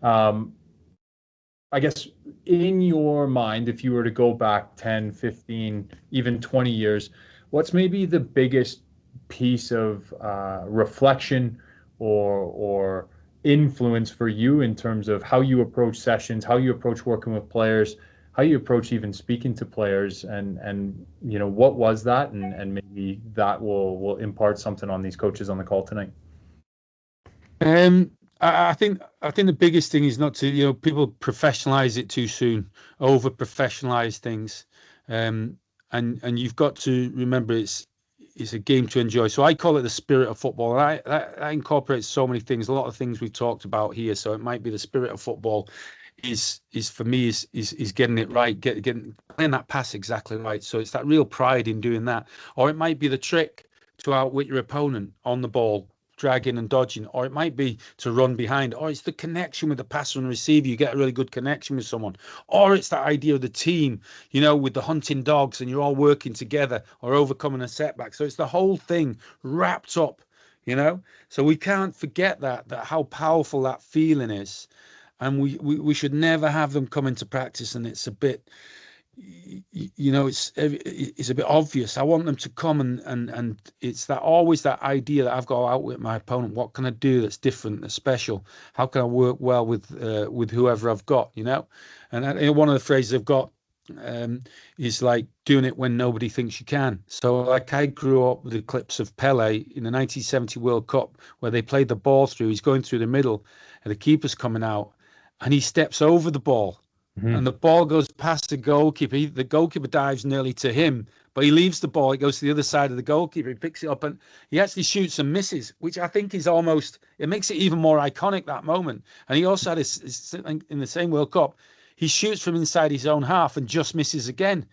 I guess in your mind, if you were to go back 10, 15, even 20 years, what's maybe the biggest piece of reflection or influence for you in terms of how you approach sessions, how you approach working with players, how you approach even speaking to players, and what was that, and maybe that will impart something on these coaches on the call tonight. I think the biggest thing is not to, people professionalize it too soon, over professionalize things, and you've got to remember it's a game to enjoy. So I call it the spirit of football. And that incorporates so many things, a lot of things we've talked about here. So it might be the spirit of football is for me is getting it right, getting playing that pass exactly right. So it's that real pride in doing that. Or it might be the trick to outwit your opponent on the ball, dragging and dodging, or it might be to run behind, or it's the connection with the passer and receiver. You get a really good connection with someone, or it's that idea of the team, with the hunting dogs and you're all working together or overcoming a setback. So it's the whole thing wrapped up, so we can't forget that how powerful that feeling is. And we should never have them come into practice and it's a bit, it's a bit obvious. I want them to come and it's always that idea that I've got to outwit my opponent. What can I do that's different, that's special? How can I work well with whoever I've got? And one of the phrases I've got is like doing it when nobody thinks you can. So like I grew up with the clips of Pele in the 1970 World Cup where they played the ball through. He's going through the middle and the keeper's coming out and he steps over the ball. Mm-hmm. And the ball goes past the goalkeeper. The goalkeeper dives nearly to him, but he leaves the ball. It goes to the other side of the goalkeeper. He picks it up and he actually shoots and misses, which I think is it makes it even more iconic, that moment. And he also had in the same World Cup, he shoots from inside his own half and just misses again,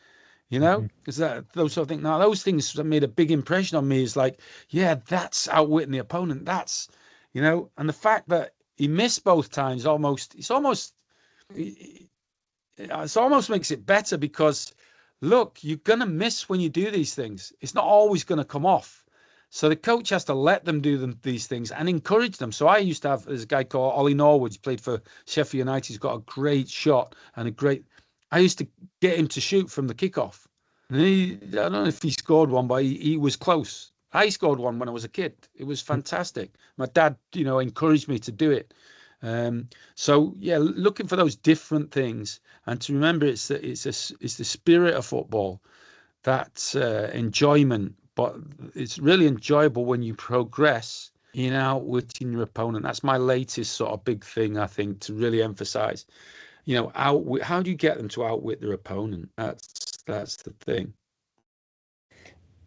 because those sort of things. Now, those things that made a big impression on me is like, yeah, that's outwitting the opponent. That's, and the fact that he missed both times it almost makes it better because, look, you're going to miss when you do these things. It's not always going to come off. So the coach has to let them do these things and encourage them. So I used to have this guy called Ollie Norwood. He played for Sheffield United. He's got a great shot and I used to get him to shoot from the kickoff. And I don't know if he scored one, but he was close. I scored one when I was a kid. It was fantastic. My dad, encouraged me to do it. So yeah, looking for those different things and to remember it's the spirit of football, that's enjoyment, but it's really enjoyable when you progress in outwitting your opponent. That's my latest sort of big thing, I think, to really emphasize. How do you get them to outwit their opponent? That's the thing.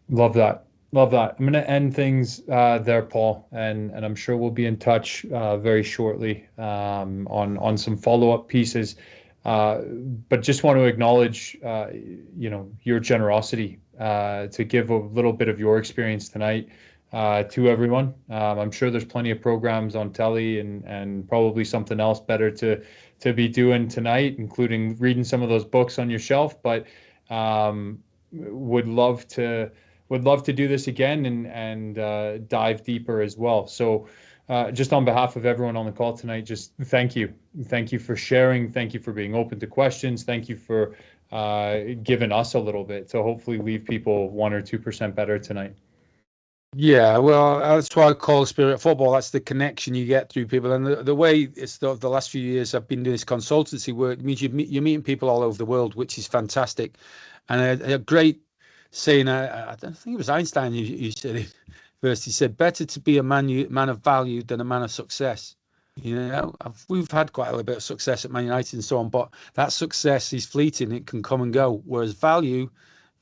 Love that. I'm going to end things there, Paul, and I'm sure we'll be in touch very shortly on some follow-up pieces. But just want to acknowledge, your generosity to give a little bit of your experience tonight to everyone. I'm sure there's plenty of programs on telly and probably something else better to be doing tonight, including reading some of those books on your shelf. But would love to do this again and dive deeper as well. So just on behalf of everyone on the call tonight, just thank you. Thank you for sharing. Thank you for being open to questions. Thank you for giving us a little bit to hopefully leave people 1 or 2% better tonight. Yeah, well, that's why I call spirit football. That's the connection you get through people. And the way it's the last few years I've been doing this consultancy work, it means you're meeting people all over the world, which is fantastic. And a great saying, I don't think it was Einstein who said it first. He said, better to be a man of value than a man of success. We've had quite a little bit of success at Man United and so on, but that success is fleeting. It can come and go. Whereas value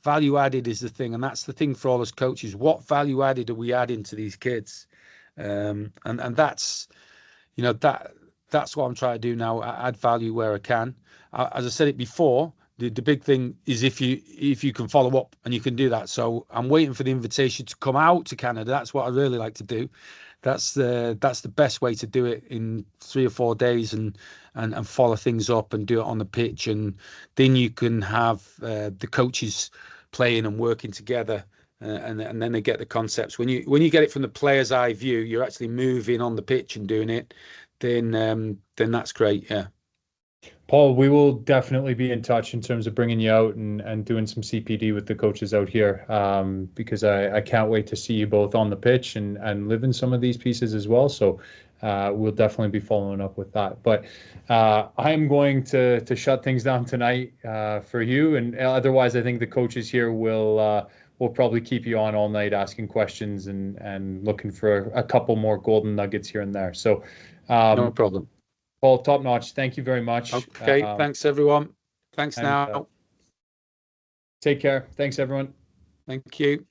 added is the thing. And that's the thing for all us coaches. What value added are we adding to these kids? And that's, that's what I'm trying to do now. Add value where I can. As I said it before, the big thing is if you can follow up and you can do that. So I'm waiting for the invitation to come out to Canada. That's what I really like to do. that's the best way to do it in 3 or 4 days, and follow things up and do it on the pitch, and then you can have the coaches playing and working together, and then they get the concepts. When you get it from the player's eye view, you're actually moving on the pitch and doing it. Then that's great. Yeah. Paul, we will definitely be in touch in terms of bringing you out and doing some CPD with the coaches out here, because I can't wait to see you both on the pitch and live in some of these pieces as well. So we'll definitely be following up with that. But I'm going to shut things down tonight for you. And otherwise, I think the coaches here will probably keep you on all night asking questions and looking for a couple more golden nuggets here and there. So No problem. Paul, top notch. Thank you very much. Okay, thanks everyone. Thanks and, now. take care. Thanks everyone. Thank you.